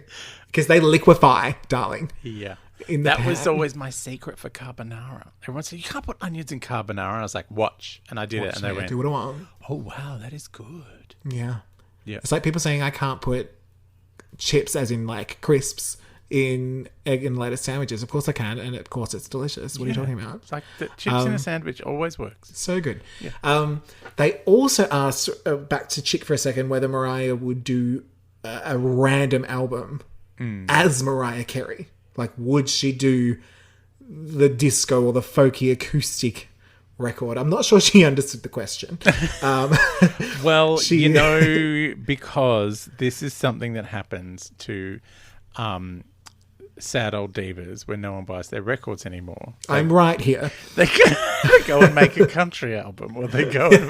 [SPEAKER 4] because they liquefy, darling.
[SPEAKER 3] Yeah.
[SPEAKER 4] That
[SPEAKER 3] was always my secret for carbonara. Everyone said, you can't put onions in carbonara. I was like, watch. And I did it. And they went,
[SPEAKER 4] do what I want.
[SPEAKER 3] oh, wow, that is good.
[SPEAKER 4] Yeah.
[SPEAKER 3] Yeah.
[SPEAKER 4] It's like people saying I can't put chips, as in like crisps, in egg and lettuce sandwiches. Of course I can, and of course it's delicious. What are you talking about?
[SPEAKER 3] It's like the chips in a sandwich always works.
[SPEAKER 4] So good.
[SPEAKER 3] Yeah.
[SPEAKER 4] They also asked, back to Chick for a second, whether Mariah would do a random album as Mariah Carey. Like, would she do the disco or the folky acoustic record? I'm not sure she understood the question.
[SPEAKER 3] Well, because this is something that happens to sad old divas when no one buys their records anymore.
[SPEAKER 4] I'm right here.
[SPEAKER 3] They go and make a country album, or they go and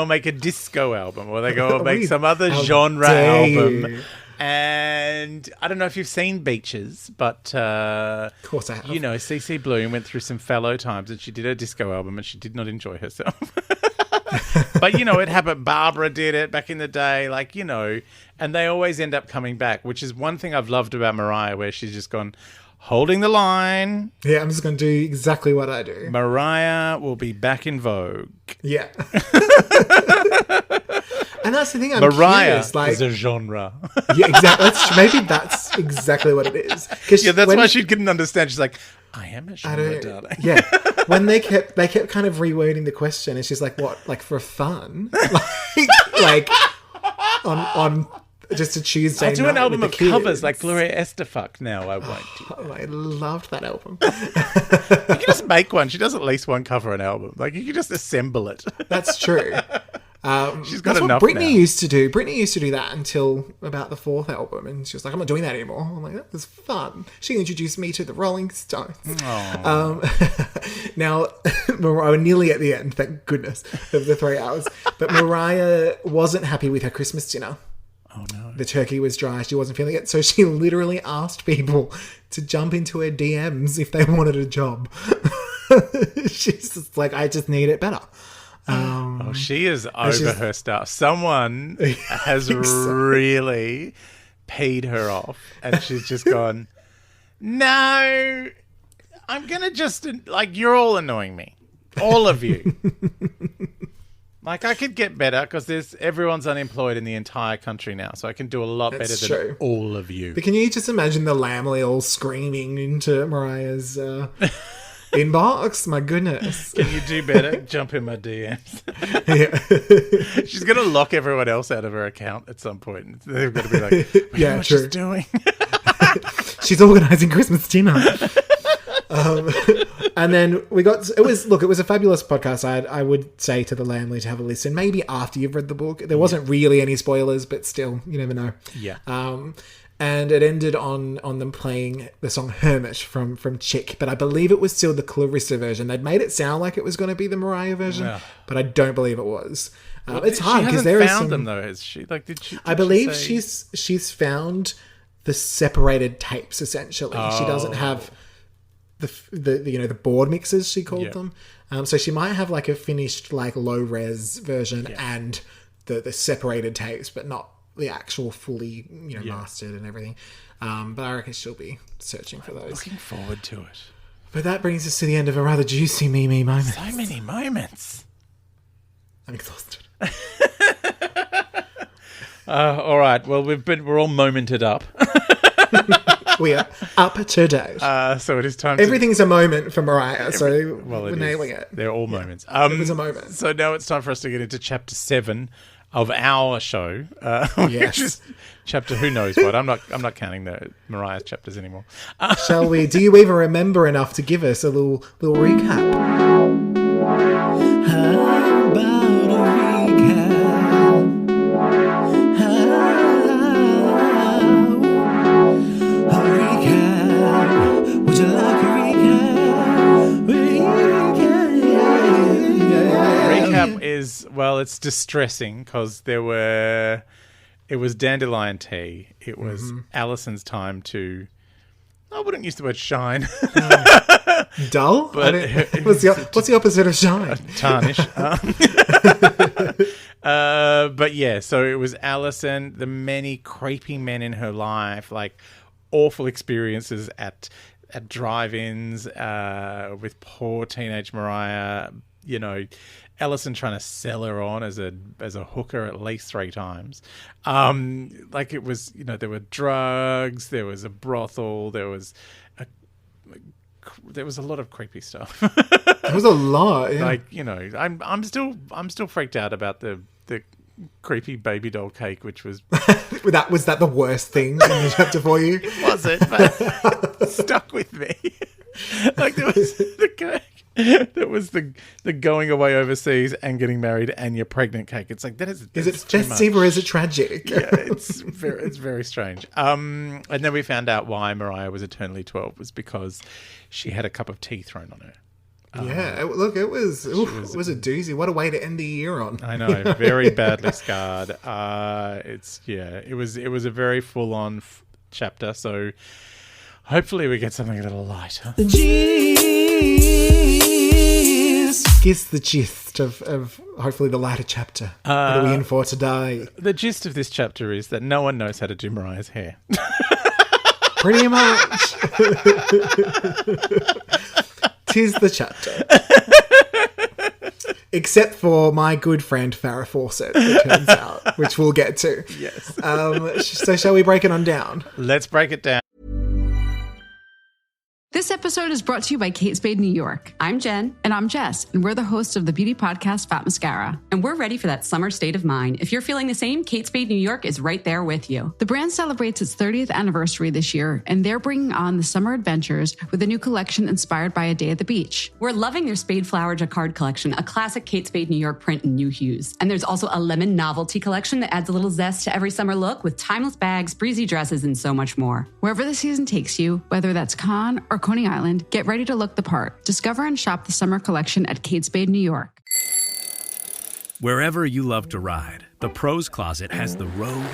[SPEAKER 3] make a disco album, or they go and make some other genre album. And I don't know if you've seen Beaches, but
[SPEAKER 4] of course I have.
[SPEAKER 3] You know, CC Bloom went through some fallow times, and she did a disco album, and she did not enjoy herself. But, you know, it happened. Barbara did it back in the day, like, you know, and they always end up coming back, which is one thing I've loved about Mariah, where she's just gone, holding the line.
[SPEAKER 4] Yeah, I'm just going to do exactly what I do.
[SPEAKER 3] Mariah will be back in vogue.
[SPEAKER 4] Yeah. And that's the thing, I'm
[SPEAKER 3] Mariah
[SPEAKER 4] curious, like,
[SPEAKER 3] is a genre.
[SPEAKER 4] Yeah, exactly. Maybe that's exactly what it is.
[SPEAKER 3] Yeah, that's why she couldn't understand. She's like, I am a genre, darling.
[SPEAKER 4] Yeah. When they kept kind of rewording the question, and she's like, what, like for fun? like on just a Tuesday
[SPEAKER 3] I'll do
[SPEAKER 4] night
[SPEAKER 3] an album
[SPEAKER 4] with
[SPEAKER 3] of
[SPEAKER 4] the
[SPEAKER 3] covers
[SPEAKER 4] kids.
[SPEAKER 3] like Gloria Estefan. Now I won't.
[SPEAKER 4] Oh, I loved that album.
[SPEAKER 3] You can just make one. She does at least one cover an album. Like, you can just assemble it.
[SPEAKER 4] That's true.
[SPEAKER 3] She's got
[SPEAKER 4] that's
[SPEAKER 3] enough
[SPEAKER 4] what Britney
[SPEAKER 3] now.
[SPEAKER 4] used to do. Britney used to do that until about the fourth album, and she was like, I'm not doing that anymore. I'm like, that was fun. She introduced me to the Rolling Stones. Now, Mariah, nearly at the end, thank goodness, of the 3 hours. But Mariah wasn't happy with her Christmas dinner.
[SPEAKER 3] Oh, no.
[SPEAKER 4] The turkey was dry. She wasn't feeling it. So she literally asked people to jump into her DMs if they wanted a job. She's just like, I just need it better.
[SPEAKER 3] She is over her stuff. Someone has really peed her off, and she's just gone, no, I'm going to just, like, you're all annoying me. All of you. Like, I could get better because everyone's unemployed in the entire country now, so I can do a lot better than all of you.
[SPEAKER 4] But can you just imagine the Lamley all screaming into Mariah's inbox? My goodness.
[SPEAKER 3] Can you do better? Jump in my DMs.
[SPEAKER 4] Yeah.
[SPEAKER 3] She's going to lock everyone else out of her account at some point. They're going to be like, what
[SPEAKER 4] yeah,
[SPEAKER 3] what
[SPEAKER 4] true.
[SPEAKER 3] she's doing?
[SPEAKER 4] She's organising Christmas dinner. And then it was a fabulous podcast. I would say to the Lamley to have a listen, maybe after you've read the book. There wasn't really any spoilers, but still, you never know.
[SPEAKER 3] Yeah.
[SPEAKER 4] And it ended on them playing the song Hermit from Chick, but I believe it was still the Clarissa version. They'd made it sound like it was going to be the Mariah version, but I don't believe it was. It's hard because there is
[SPEAKER 3] found them though, has she? Like, did
[SPEAKER 4] I believe she's found the separated tapes essentially. She doesn't have the board mixes, she called them. So she might have like a finished like low res version and the separated tapes, but not the actual fully mastered and everything. But I reckon she'll be searching for those.
[SPEAKER 3] Looking forward to it.
[SPEAKER 4] But that brings us to the end of a rather juicy me moment.
[SPEAKER 3] So many moments.
[SPEAKER 4] I'm exhausted.
[SPEAKER 3] All right. Well, we're all momented up.
[SPEAKER 4] We are up to date.
[SPEAKER 3] So it is time.
[SPEAKER 4] Everything's a moment for Mariah, so we're nailing it.
[SPEAKER 3] They're all moments.
[SPEAKER 4] It was a moment.
[SPEAKER 3] So now it's time for us to get into chapter 7 of our show. Which is chapter who knows what. I'm not counting the Mariah's chapters anymore.
[SPEAKER 4] Shall we? Do you even remember enough to give us a little recap? How about a recap?
[SPEAKER 3] it's distressing because it was dandelion tea. It was Alison's time to, I wouldn't use the word shine.
[SPEAKER 4] Dull?
[SPEAKER 3] But
[SPEAKER 4] what's the opposite of shine?
[SPEAKER 3] Tarnish. But yeah, so it was Alison, the many creepy men in her life, like awful experiences at drive-ins with poor teenage Mariah, you know, Alison trying to sell her on as a hooker at least 3 times. Like it was, you know, there were drugs, there was a brothel, there was a lot of creepy stuff.
[SPEAKER 4] There was a lot, yeah.
[SPEAKER 3] Like, you know, I'm still freaked out about the creepy baby doll cake, which was
[SPEAKER 4] was that the worst thing in the chapter for you?
[SPEAKER 3] It wasn't, but it stuck with me. Like there was the cake. That was the going away overseas and getting married and you're pregnant cake. It's like that is
[SPEAKER 4] it festive or is it tragic?
[SPEAKER 3] Yeah, it's very strange. And then we found out why Mariah was eternally 12 was because she had a cup of tea thrown on her.
[SPEAKER 4] Yeah, look, it was a doozy. What a way to end the year on.
[SPEAKER 3] I know, very badly scarred. It was a very full on chapter. So hopefully we get something a little lighter.
[SPEAKER 4] Here's the gist of hopefully the latter chapter. What are we in for today?
[SPEAKER 3] The gist of this chapter is that no one knows how to do Mariah's hair.
[SPEAKER 4] Pretty much. Tis the chapter. Except for my good friend Farrah Fawcett, it turns out, which we'll get to.
[SPEAKER 3] Yes.
[SPEAKER 4] So shall we break it on down?
[SPEAKER 3] Let's break it down.
[SPEAKER 5] This episode is brought to you by Kate Spade New York.
[SPEAKER 6] I'm Jen.
[SPEAKER 5] And I'm Jess, and we're the hosts of the beauty podcast Fat Mascara.
[SPEAKER 6] And we're ready for that summer state of mind. If you're feeling the same, Kate Spade New York is right there with you.
[SPEAKER 5] The brand celebrates its 30th anniversary this year, and they're bringing on the summer adventures with a new collection inspired by a day at the beach.
[SPEAKER 6] We're loving their Spade Flower Jacquard collection, a classic Kate Spade New York print in new hues. And there's also a lemon novelty collection that adds a little zest to every summer look with timeless bags, breezy dresses, and so much more.
[SPEAKER 5] Wherever the season takes you, whether that's Cannes or Coney Island, get ready to look the part. Discover and shop the summer collection at Kate Spade New York.
[SPEAKER 1] Wherever you love to ride, the Pros Closet has the road,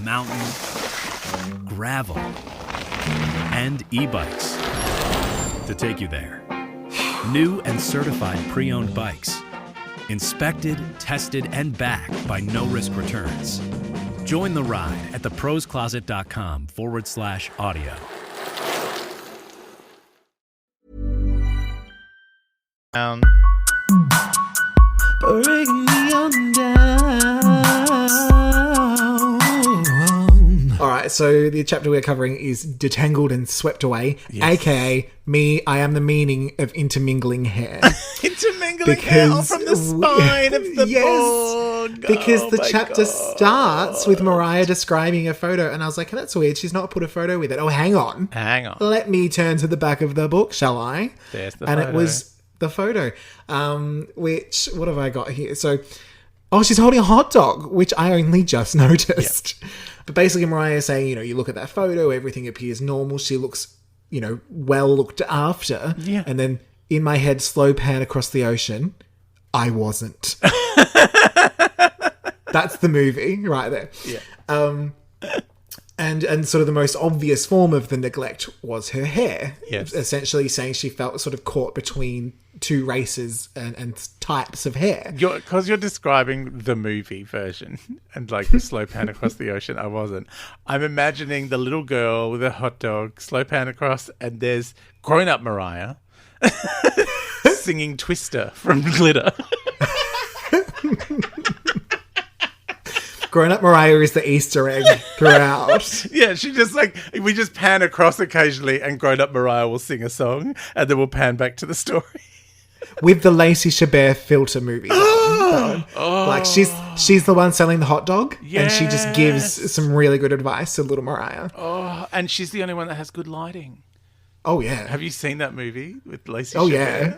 [SPEAKER 1] mountain, gravel, and e-bikes to take you there. New and certified pre-owned bikes. Inspected, tested, and backed by no-risk returns. Join the ride at theproscloset.com/audio.
[SPEAKER 4] Bring me on down. All right, so the chapter we're covering is Detangled and Swept Away, aka me. I am the meaning of intermingling hair.
[SPEAKER 3] Intermingling hair from the spine of the board.
[SPEAKER 4] Because the chapter starts with Mariah describing a photo, and I was like, oh, that's weird. She's not put a photo with it. Oh, hang on. Let me turn to the back of the book, shall I?
[SPEAKER 3] There's the
[SPEAKER 4] photo.
[SPEAKER 3] And
[SPEAKER 4] it was the photo, which, what have I got here? So, she's holding a hot dog, which I only just noticed. Yep. But basically Mariah is saying, you look at that photo, everything appears normal. She looks, well looked after.
[SPEAKER 3] Yeah. And
[SPEAKER 4] then in my head, slow pan across the ocean. I wasn't. That's the movie right there.
[SPEAKER 3] Yeah.
[SPEAKER 4] And sort of the most obvious form of the neglect was her hair.
[SPEAKER 3] Yes.
[SPEAKER 4] Essentially saying she felt sort of caught between two races and types of hair.
[SPEAKER 3] Because you're describing the movie version and like the slow pan across the ocean. I wasn't. I'm imagining the little girl with a hot dog, slow pan across, and there's grown-up Mariah singing Twister from Glitter.
[SPEAKER 4] Grown-up Mariah is the Easter egg throughout.
[SPEAKER 3] Yeah, she just we just pan across occasionally and grown-up Mariah will sing a song and then we'll pan back to the story.
[SPEAKER 4] With the Lacey Chabert filter movie. Like she's the one selling the hot dog, and she just gives some really good advice to little Mariah.
[SPEAKER 3] Oh, and she's the only one that has good lighting.
[SPEAKER 4] Oh, yeah.
[SPEAKER 3] Have you seen that movie with Lacey
[SPEAKER 4] Chabert?
[SPEAKER 3] Yeah.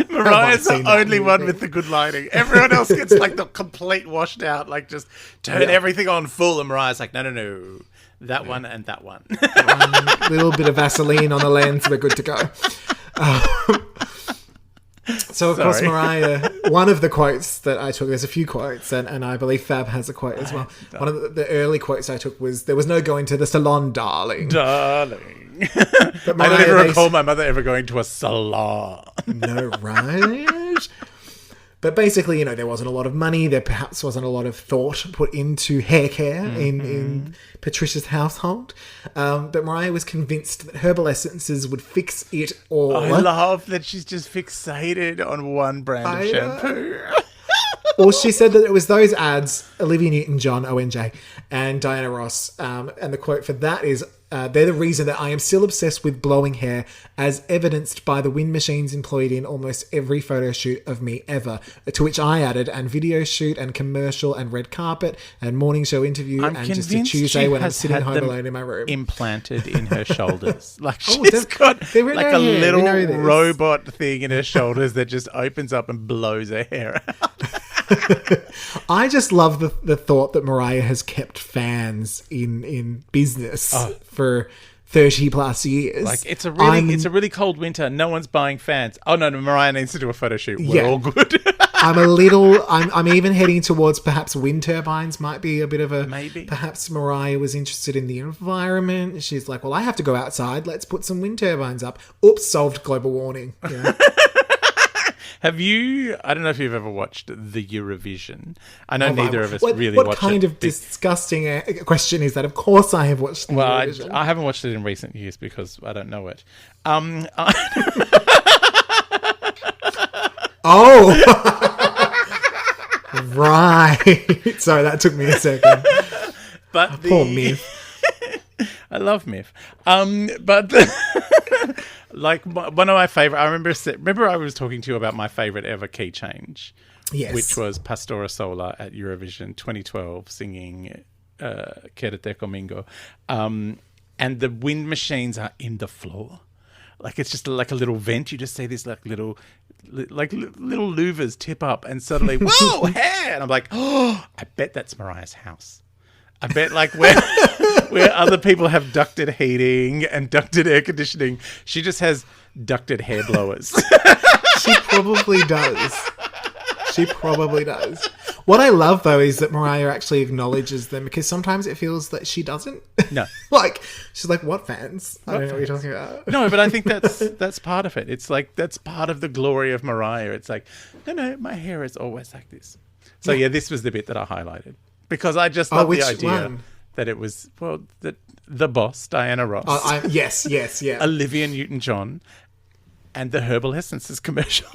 [SPEAKER 3] Mariah's the only one with the good lighting. Everyone else gets like the complete washed out, like just turn everything on full, and Mariah's like, no. That one and that one. One
[SPEAKER 4] little bit of Vaseline on the lens, we're good to go. So, of course,
[SPEAKER 3] Sorry.
[SPEAKER 4] Mariah, one of the quotes that I took, there's a few quotes, and I believe Fab has a quote as well. One of the early quotes I took was, there was no going to the salon, darling.
[SPEAKER 3] Darling.
[SPEAKER 4] But
[SPEAKER 3] I don't
[SPEAKER 4] Mariah
[SPEAKER 3] ever
[SPEAKER 4] makes-
[SPEAKER 3] recall my mother ever going to a salon.
[SPEAKER 4] No, right? But basically, there wasn't a lot of money. There perhaps wasn't a lot of thought put into hair care in Patricia's household. But Mariah was convinced that herbal essences would fix it all.
[SPEAKER 3] I love that she's just fixated on one brand of shampoo.
[SPEAKER 4] Well, she said that it was those ads, Olivia Newton-John, ONJ, and Diana Ross. And the quote for that is, they're the reason that I am still obsessed with blowing hair, as evidenced by the wind machines employed in almost every photo shoot of me ever. To which I added, and video shoot, and commercial, and red carpet, and morning show interview,
[SPEAKER 3] I'm
[SPEAKER 4] and just a
[SPEAKER 3] convinced
[SPEAKER 4] Tuesday
[SPEAKER 3] she
[SPEAKER 4] when I'm
[SPEAKER 3] has
[SPEAKER 4] sitting
[SPEAKER 3] had
[SPEAKER 4] home
[SPEAKER 3] them
[SPEAKER 4] alone in my room.
[SPEAKER 3] implanted in her shoulders. Like
[SPEAKER 4] Oh,
[SPEAKER 3] she's got
[SPEAKER 4] they're in
[SPEAKER 3] like
[SPEAKER 4] her
[SPEAKER 3] a
[SPEAKER 4] hair. We
[SPEAKER 3] little
[SPEAKER 4] know this.
[SPEAKER 3] robot thing in her shoulders that just opens up and blows her hair out.
[SPEAKER 4] I just love the thought that Mariah has kept fans in business for 30 plus years.
[SPEAKER 3] Like it's a really cold winter. No one's buying fans. Oh no, Mariah needs to do a photo shoot. We're all good.
[SPEAKER 4] I'm even heading towards perhaps wind turbines might be a bit of a...
[SPEAKER 3] Maybe.
[SPEAKER 4] Perhaps Mariah was interested in the environment. She's like, well, I have to go outside. Let's put some wind turbines up. Oops, solved global warming. Yeah.
[SPEAKER 3] Have you? I don't know if you've ever watched the Eurovision. I know neither of us really
[SPEAKER 4] what
[SPEAKER 3] watch it.
[SPEAKER 4] What kind of disgusting question is that? Of course I have watched the
[SPEAKER 3] Well,
[SPEAKER 4] Eurovision.
[SPEAKER 3] I haven't watched it in recent years because I don't know it.
[SPEAKER 4] Oh! Right. Sorry, that took me a second.
[SPEAKER 3] But
[SPEAKER 4] Poor Miff.
[SPEAKER 3] I love Miff. But like one of my favorite. I remember I was talking to you about my favorite ever key change,
[SPEAKER 4] Yes.
[SPEAKER 3] which was Pastora Sola at Eurovision 2012 singing Quédate conmigo, and the wind machines are in the floor. Like it's just like a little vent. You just see this little louvers tip up, and suddenly, whoa, hair! And I'm like, oh, I bet that's Mariah's house. I bet like where other people have ducted heating and ducted air conditioning, she just has ducted hair blowers.
[SPEAKER 4] She probably does. She probably does. What I love, though, is that Mariah actually acknowledges them, because sometimes it feels that she doesn't.
[SPEAKER 3] No.
[SPEAKER 4] Like, she's like, what fans? I don't know what you're talking about.
[SPEAKER 3] No, but I think that's part of it. It's like that's part of the glory of Mariah. It's like, no, my hair is always like this. So yeah, this was the bit that I highlighted. Because I just love the
[SPEAKER 4] which
[SPEAKER 3] idea
[SPEAKER 4] one?
[SPEAKER 3] that it was, that the boss, Diana Ross,
[SPEAKER 4] Yes, yeah.
[SPEAKER 3] Olivia Newton-John, and the Herbal Essences commercial.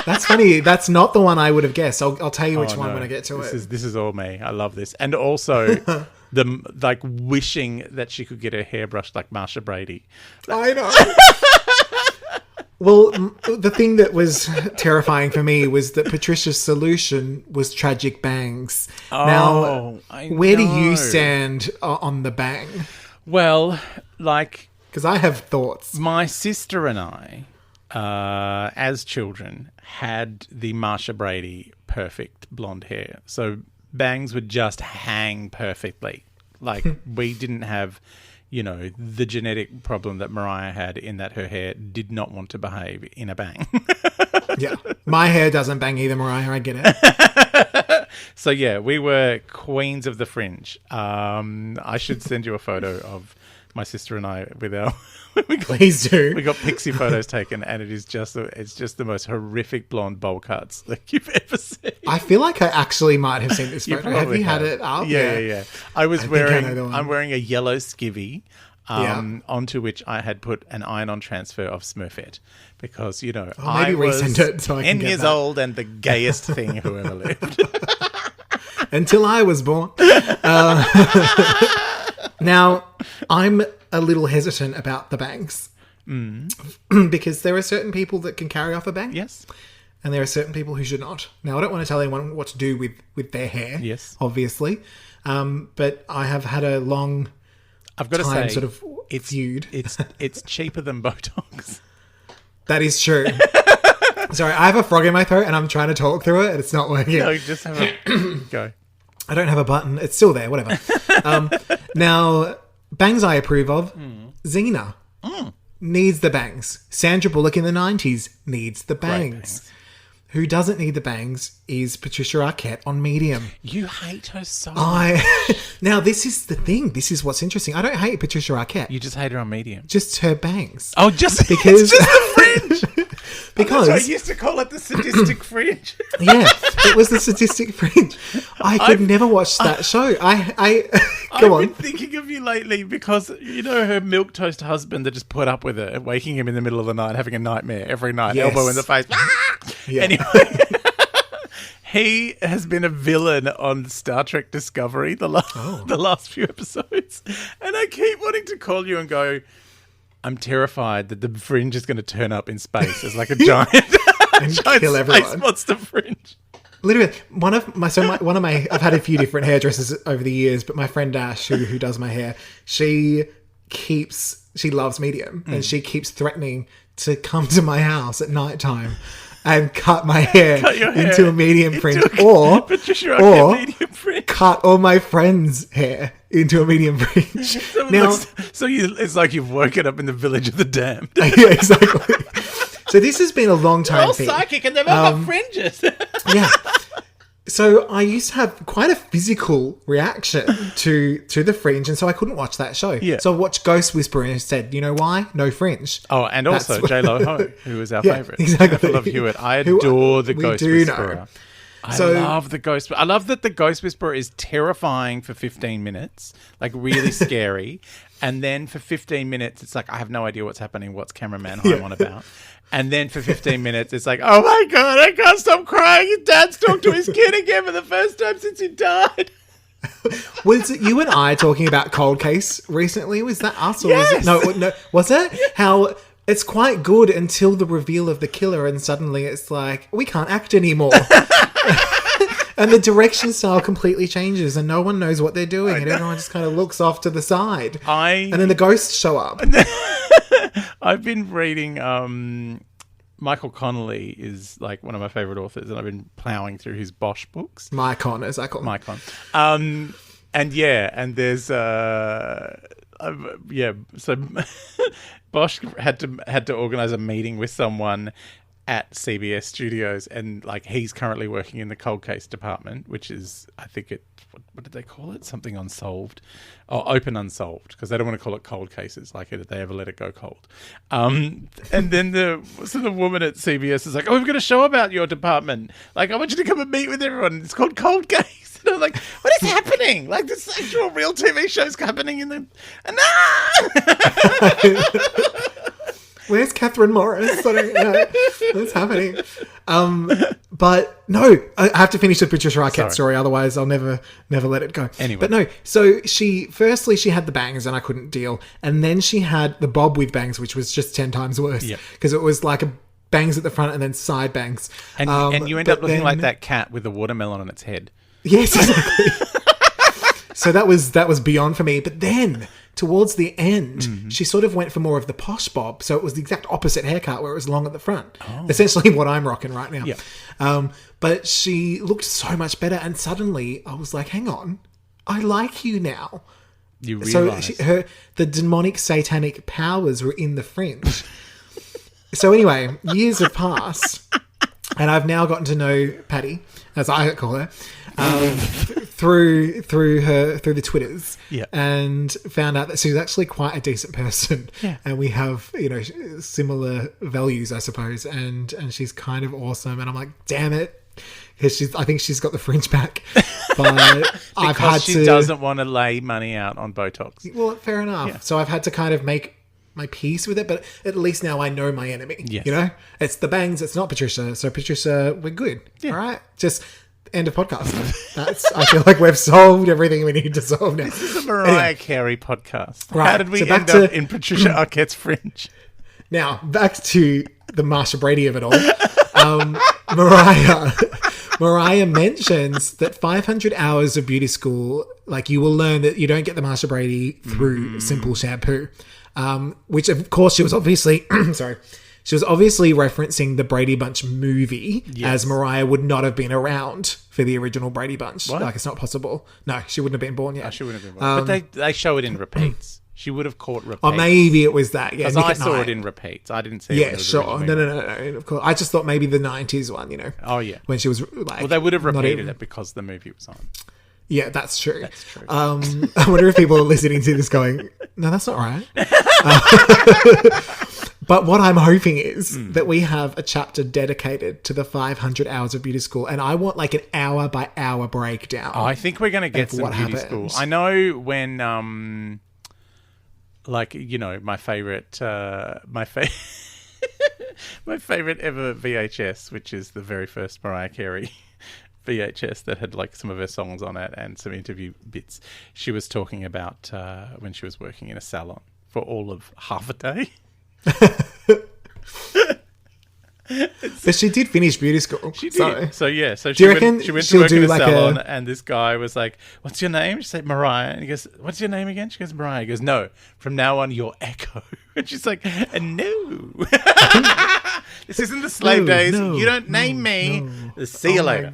[SPEAKER 4] That's funny. That's not the one I would have guessed. I'll tell you which one when I get to it.
[SPEAKER 3] This is all me. I love this. And also the wishing that she could get her hair brushed like Marsha Brady.
[SPEAKER 4] I know. Well, the thing that was terrifying for me was that Patricia's solution was tragic bangs. Now, where do you stand on the bang?
[SPEAKER 3] Well, like...
[SPEAKER 4] Because I have thoughts.
[SPEAKER 3] My sister and I, as children, had the Marsha Brady perfect blonde hair. So bangs would just hang perfectly. Like, we didn't have... the genetic problem that Mariah had in that her hair did not want to behave in a bang.
[SPEAKER 4] Yeah. My hair doesn't bang either, Mariah. I get it.
[SPEAKER 3] So, yeah, we were queens of the fringe. I should send you a photo of my sister and I with our...
[SPEAKER 4] Please do.
[SPEAKER 3] We got pixie photos taken, and it's just the most horrific blonde bowl cuts that you've ever seen.
[SPEAKER 4] I feel like I actually might have seen this
[SPEAKER 3] You
[SPEAKER 4] photo. Have
[SPEAKER 3] probably
[SPEAKER 4] you had it up?
[SPEAKER 3] Yeah.
[SPEAKER 4] I think I know the one.
[SPEAKER 3] I'm wearing a yellow skivvy, onto which I had put an iron-on transfer of Smurfette because I was
[SPEAKER 4] resend it so I can
[SPEAKER 3] 10
[SPEAKER 4] get
[SPEAKER 3] years
[SPEAKER 4] that.
[SPEAKER 3] old and the gayest thing who ever lived.
[SPEAKER 4] Until I was born. Now, I'm a little hesitant about the bangs. Because there are certain people that can carry off a bang.
[SPEAKER 3] Yes.
[SPEAKER 4] And there are certain people who should not. Now, I don't want to tell anyone what to do with their hair.
[SPEAKER 3] Yes.
[SPEAKER 4] Obviously. But I have had a long
[SPEAKER 3] I've got to
[SPEAKER 4] time
[SPEAKER 3] say,
[SPEAKER 4] sort of feud.
[SPEAKER 3] It's cheaper than Botox.
[SPEAKER 4] That is true. Sorry, I have a frog in my throat and I'm trying to talk through it and it's not working.
[SPEAKER 3] No, just have a go.
[SPEAKER 4] I don't have a button. It's still there, whatever. Now, bangs I approve of. Xena needs the bangs. Sandra Bullock in the 90s needs the bangs. who doesn't need the bangs is Patricia Arquette on Medium.
[SPEAKER 3] You hate her so much.
[SPEAKER 4] Now, this is the thing. This is what's interesting. I don't hate Patricia Arquette.
[SPEAKER 3] You just hate her on Medium.
[SPEAKER 4] Just her bangs.
[SPEAKER 3] Oh, just
[SPEAKER 4] because
[SPEAKER 3] it's just the fringe.
[SPEAKER 4] Because
[SPEAKER 3] I used to call it the sadistic fringe.
[SPEAKER 4] Yeah, it was the sadistic fringe. I could never watch that show. I've
[SPEAKER 3] been thinking of you lately because you know her milquetoast husband that just put up with her, waking him in the middle of the night, having a nightmare every night,
[SPEAKER 4] Yes.
[SPEAKER 3] elbow in the face.
[SPEAKER 4] Yeah.
[SPEAKER 3] Anyway, he has been a villain on Star Trek Discovery the last few episodes, and I keep wanting to call you and go, I'm terrified that the fringe is going to turn up in space as like a giant,
[SPEAKER 4] And
[SPEAKER 3] giant
[SPEAKER 4] kill everyone.
[SPEAKER 3] space monster fringe.
[SPEAKER 4] Literally, I've had a few different hairdressers over the years, but my friend Dash, who does my hair, she loves Medium, and she keeps threatening to come to my house at night time and cut my hair into a medium fringe, or
[SPEAKER 3] Medium fringe.
[SPEAKER 4] cut all my friends' hair into a medium fringe.
[SPEAKER 3] It's like you've woken up in the village of the damned.
[SPEAKER 4] Yeah, exactly. So this has been a long time
[SPEAKER 3] All
[SPEAKER 4] thing.
[SPEAKER 3] psychic and they've all got fringes.
[SPEAKER 4] Yeah. So I used to have quite a physical reaction to the fringe, and so I couldn't watch that show.
[SPEAKER 3] Yeah.
[SPEAKER 4] So I watched Ghost Whisperer and said, you know why? No fringe.
[SPEAKER 3] Oh, and also
[SPEAKER 4] That's-
[SPEAKER 3] J-Lo Ho, who is our
[SPEAKER 4] Yeah,
[SPEAKER 3] favourite.
[SPEAKER 4] exactly.
[SPEAKER 3] I love Hewitt. I
[SPEAKER 4] Who-
[SPEAKER 3] adore the
[SPEAKER 4] we
[SPEAKER 3] Ghost
[SPEAKER 4] do know.
[SPEAKER 3] Whisperer. I
[SPEAKER 4] So-
[SPEAKER 3] love the Ghost. I love that the Ghost Whisperer is terrifying for 15 minutes, like really scary, and then for 15 minutes it's like I have no idea what's happening. What's cameraman home on about? And then for 15 minutes it's like, oh my god, I can't stop crying. His dad's talked to his kid again for the first time since he died.
[SPEAKER 4] Was it you and I talking about Cold Case recently? Was that us? Or
[SPEAKER 3] Yes!
[SPEAKER 4] was it? No. Was it? How it's quite good until the reveal of the killer, and suddenly it's like, we can't act anymore. And the direction style completely changes, and no one knows what they're doing, and everyone just kind of looks off to the side. And then the ghosts show up.
[SPEAKER 3] I've been reading Michael Connolly is like one of my favorite authors, and I've been plowing through his Bosch books.
[SPEAKER 4] Mycon, as I call him.
[SPEAKER 3] Mycon. And there's so Bosch had to organize a meeting with someone at CBS Studios, and like he's currently working in the cold case department, which is, I think what did they call it? Something unsolved, or open unsolved, because they don't want to call it cold cases, like they ever let it go cold. And then the woman at CBS is like, oh, we've got a show about your department. Like, I want you to come and meet with everyone. It's called Cold Case. And I'm like, what is happening? Like, this actual real TV show's happening in the...
[SPEAKER 4] Where's Catherine Morris? I don't know what's happening. But no, I have to finish the Patricia Arquette story, otherwise I'll never let it go.
[SPEAKER 3] Anyway.
[SPEAKER 4] But no, so she had the bangs and I couldn't deal, and then she had the bob with bangs, which was just 10 times worse because it was like a bangs at the front and then side bangs,
[SPEAKER 3] and you end up looking like that cat with a watermelon on its head.
[SPEAKER 4] Yes, exactly. So that was beyond for me. But then towards the end, she sort of went for more of the posh bob. So it was the exact opposite haircut where it was long at the front. Essentially what I'm rocking right now.
[SPEAKER 3] Yeah.
[SPEAKER 4] But she looked so much better. And suddenly I was like, hang on, I like you now.
[SPEAKER 3] You realise.
[SPEAKER 4] So the demonic satanic powers were in the fringe. So anyway, years have passed. And I've now gotten to know Patty, as I call her, through the Twitters, and found out that she's actually quite a decent person, and we have similar values, I suppose, and she's kind of awesome, and I'm like, damn it, because I think she's got the fringe back, but
[SPEAKER 3] she doesn't want to lay money out on Botox.
[SPEAKER 4] Well, fair enough. Yeah. So I've had to kind of make my peace with it, but at least now I know my enemy.
[SPEAKER 3] Yes.
[SPEAKER 4] It's the bangs, it's not Patricia. So Patricia, we're good. All right, just end of podcast. I feel like we've solved everything we need to solve now.
[SPEAKER 3] This is a Mariah Carey podcast.
[SPEAKER 4] Right.
[SPEAKER 3] How did we end up in Patricia Arquette's fringe?
[SPEAKER 4] Now back to the Marsha Brady of it all. Mariah mentions that 500 hours of beauty school, like, you will learn that you don't get the Marsha Brady through simple shampoo. Which of course she was obviously she was obviously referencing the Brady Bunch movie, as Mariah would not have been around for the original Brady Bunch.
[SPEAKER 3] What?
[SPEAKER 4] Like, it's not possible. No, she wouldn't have been born yet.
[SPEAKER 3] She wouldn't have been born. But they show it in repeats. She would have caught repeats.
[SPEAKER 4] Or maybe it was that. Yeah,
[SPEAKER 3] because
[SPEAKER 4] Nick
[SPEAKER 3] I
[SPEAKER 4] at
[SPEAKER 3] saw
[SPEAKER 4] Night.
[SPEAKER 3] it in repeats. I didn't see it. When
[SPEAKER 4] Yeah,
[SPEAKER 3] it was
[SPEAKER 4] sure.
[SPEAKER 3] originally
[SPEAKER 4] No. Of course. I just thought maybe the 90s one,
[SPEAKER 3] Oh yeah.
[SPEAKER 4] when she was like.
[SPEAKER 3] Well, they would have
[SPEAKER 4] not
[SPEAKER 3] repeated
[SPEAKER 4] even-
[SPEAKER 3] it because the movie was on.
[SPEAKER 4] Yeah, that's true.
[SPEAKER 3] That's true.
[SPEAKER 4] I wonder if people are listening to this going, no, that's not right. But what I'm hoping is that we have a chapter dedicated to the 500 hours of beauty school, and I want like an hour by hour breakdown.
[SPEAKER 3] I think we're going to get
[SPEAKER 4] of
[SPEAKER 3] some
[SPEAKER 4] what
[SPEAKER 3] beauty
[SPEAKER 4] happened.
[SPEAKER 3] school. I know when, like, you know, my favorite my favorite ever VHS, which is the very first Mariah Carey VHS that had like some of her songs on it and some interview bits. She was talking about when she was working in a salon for all of half a day.
[SPEAKER 4] But she did finish beauty school.
[SPEAKER 3] She did. So yeah. So
[SPEAKER 4] Do you
[SPEAKER 3] she
[SPEAKER 4] reckon
[SPEAKER 3] went to
[SPEAKER 4] she'll
[SPEAKER 3] work in
[SPEAKER 4] do
[SPEAKER 3] a
[SPEAKER 4] like
[SPEAKER 3] salon,
[SPEAKER 4] a-
[SPEAKER 3] and this guy was like, "What's your name?" She said, "Mariah." And he goes, "What's your name again?" She goes, "Mariah." He goes, "No, from now on, you're Echo." And she's like, "No, this isn't the slave days. You don't name me. See you later."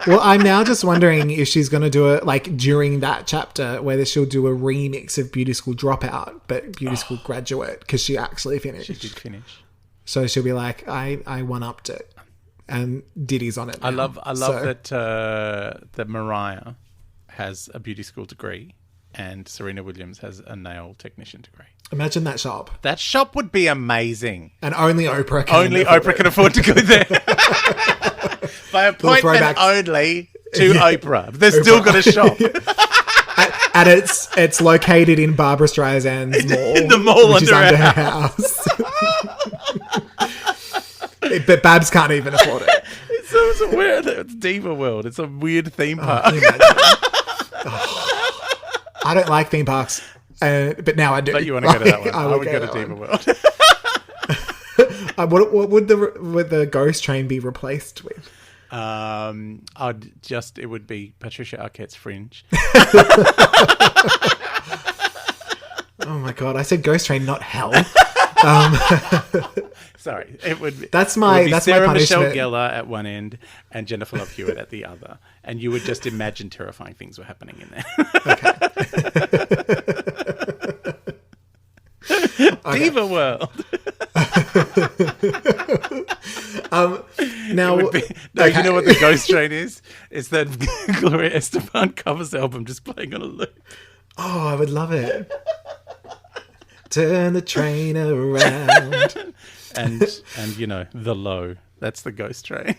[SPEAKER 4] Well, I'm now just wondering if she's going to do it like during that chapter, whether she'll do a remix of Beauty School Dropout, but Beauty School Graduate, because she actually finished.
[SPEAKER 3] She did finish.
[SPEAKER 4] So she'll be like, I one-upped it. And Diddy's on it now.
[SPEAKER 3] I love
[SPEAKER 4] So-
[SPEAKER 3] that Mariah has a beauty school degree and Serena Williams has a nail technician degree.
[SPEAKER 4] Imagine that shop.
[SPEAKER 3] That shop would be amazing.
[SPEAKER 4] And only Oprah can
[SPEAKER 3] Only
[SPEAKER 4] afford
[SPEAKER 3] Oprah
[SPEAKER 4] it.
[SPEAKER 3] can afford to go there. By appointment
[SPEAKER 4] throwbacks.
[SPEAKER 3] only to Oprah. They've still got a shop.
[SPEAKER 4] And it's located in Barbara Streisand's mall.
[SPEAKER 3] In the mall
[SPEAKER 4] which is
[SPEAKER 3] under
[SPEAKER 4] under
[SPEAKER 3] her
[SPEAKER 4] her house. But Babs can't even afford it.
[SPEAKER 3] It's weird. It's Diva World. It's a weird theme park.
[SPEAKER 4] Can you imagine? I don't like theme parks, but now I do.
[SPEAKER 3] But you want to go to that one. I would go to
[SPEAKER 4] that
[SPEAKER 3] Diva
[SPEAKER 4] one.
[SPEAKER 3] World.
[SPEAKER 4] What would the ghost train be replaced with?
[SPEAKER 3] It would be Patricia Arquette's Fringe.
[SPEAKER 4] Oh my god! I said ghost train, not hell.
[SPEAKER 3] Sorry, it would be.
[SPEAKER 4] That's my
[SPEAKER 3] Sarah Michelle
[SPEAKER 4] punishment.
[SPEAKER 3] Gellar at one end and Jennifer Love Hewitt at the other, and you would just imagine terrifying things were happening in there. Diva World.
[SPEAKER 4] Now,
[SPEAKER 3] You know what the ghost train is? It's that Gloria Estefan covers album just playing on a loop.
[SPEAKER 4] Oh, I would love it. Turn the train around.
[SPEAKER 3] And you know, the low. That's the ghost train.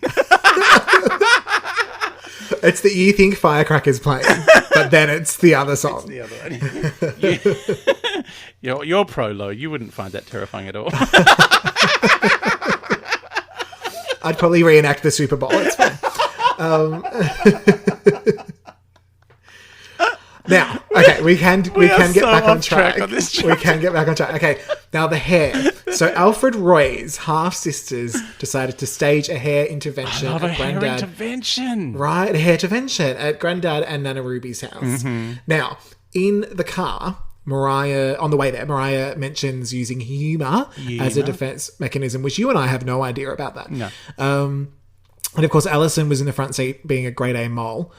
[SPEAKER 4] It's that you think Firecracker's playing, but then it's the other song.
[SPEAKER 3] The other one. You're pro low. You wouldn't find that terrifying at all.
[SPEAKER 4] I'd probably reenact the Super Bowl. It's fine. Now, okay, we can get
[SPEAKER 3] so
[SPEAKER 4] back on
[SPEAKER 3] off track
[SPEAKER 4] track.
[SPEAKER 3] on this
[SPEAKER 4] We can get back on track. Okay, now the hair. So Alfred Roy's half sisters decided to stage a hair intervention
[SPEAKER 3] Love a
[SPEAKER 4] at
[SPEAKER 3] hair
[SPEAKER 4] Grandad.
[SPEAKER 3] intervention.
[SPEAKER 4] Right, a hair intervention at Grandad and Nana Ruby's house. Now, in the car, on the way there, Mariah mentions using humour as a defense mechanism, which you and I have no idea about that.
[SPEAKER 3] No.
[SPEAKER 4] And of course, Alison was in the front seat being a grade A mole,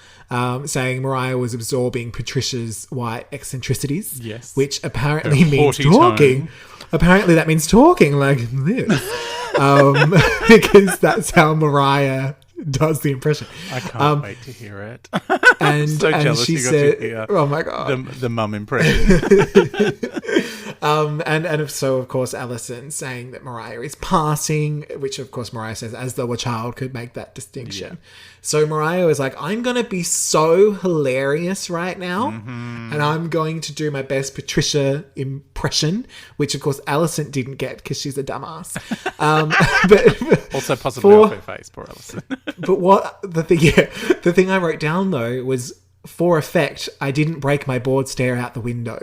[SPEAKER 4] saying Mariah was absorbing Patricia's white eccentricities.
[SPEAKER 3] Yes.
[SPEAKER 4] Which apparently
[SPEAKER 3] Her
[SPEAKER 4] means
[SPEAKER 3] haughty
[SPEAKER 4] talking.
[SPEAKER 3] tone.
[SPEAKER 4] Apparently that means talking like this. Because that's how Mariah does the impression.
[SPEAKER 3] I can't wait to hear it.
[SPEAKER 4] And,
[SPEAKER 3] so
[SPEAKER 4] and
[SPEAKER 3] jealous
[SPEAKER 4] she
[SPEAKER 3] you got
[SPEAKER 4] said,
[SPEAKER 3] to hear
[SPEAKER 4] oh my God.
[SPEAKER 3] the mum impression.
[SPEAKER 4] And so, of course, Alison saying that Mariah is passing, which, of course, Mariah says as though a child could make that distinction. Yeah. So Mariah was like, I'm going to be so hilarious right now, and I'm going to do my best Patricia impression, which, of course, Alison didn't get because she's a dumbass. But
[SPEAKER 3] Also possibly off her face, poor Alison.
[SPEAKER 4] But what the thing I wrote down though was, for effect, I didn't break my board stare out the window.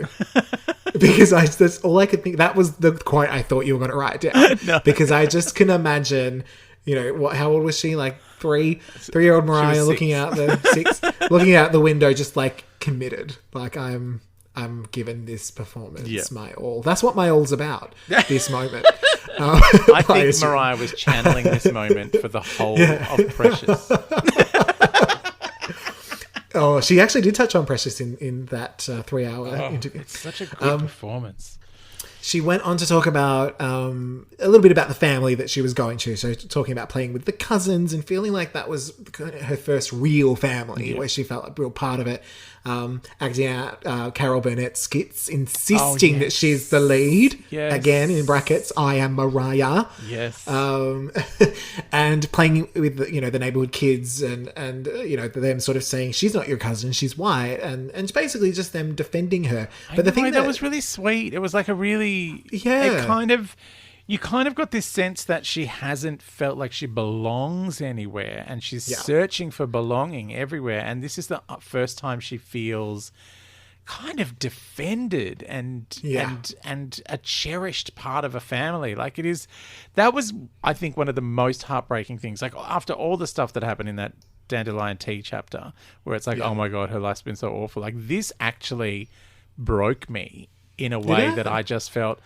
[SPEAKER 4] Because that's all I could think. That was the quote I thought you were going to write down. No. Because I just can imagine, how old was she? Like 3-year-old Mariah looking out the window, just like committed. Like I'm giving this performance my all. That's what my all's about. This moment.
[SPEAKER 3] I think Mariah was channeling this moment for the whole of Precious.
[SPEAKER 4] Oh, she actually did touch on Precious in that 3-hour interview.
[SPEAKER 3] It's such a good performance.
[SPEAKER 4] She went on to talk about a little bit about the family that she was going to. So talking about playing with the cousins and feeling like that was her first real family, where she felt a real part of it. Acting out Carol Burnett's skits, insisting that she's the lead.
[SPEAKER 3] Yes.
[SPEAKER 4] Again, in brackets, I am Mariah.
[SPEAKER 3] Yes.
[SPEAKER 4] And playing with the neighborhood kids and them sort of saying she's not your cousin, she's white, and basically just them defending her. But the thing
[SPEAKER 3] that was really sweet. It was like a really you kind of got this sense that she hasn't felt like she belongs anywhere, and she's searching for belonging everywhere. And this is the first time she feels kind of defended and a cherished part of a family. Like that was, I think, one of the most heartbreaking things. Like after all the stuff that happened in that Dandelion Tea chapter, where it's like, oh my God, her life's been so awful. Like this actually broke me in a way that I just felt,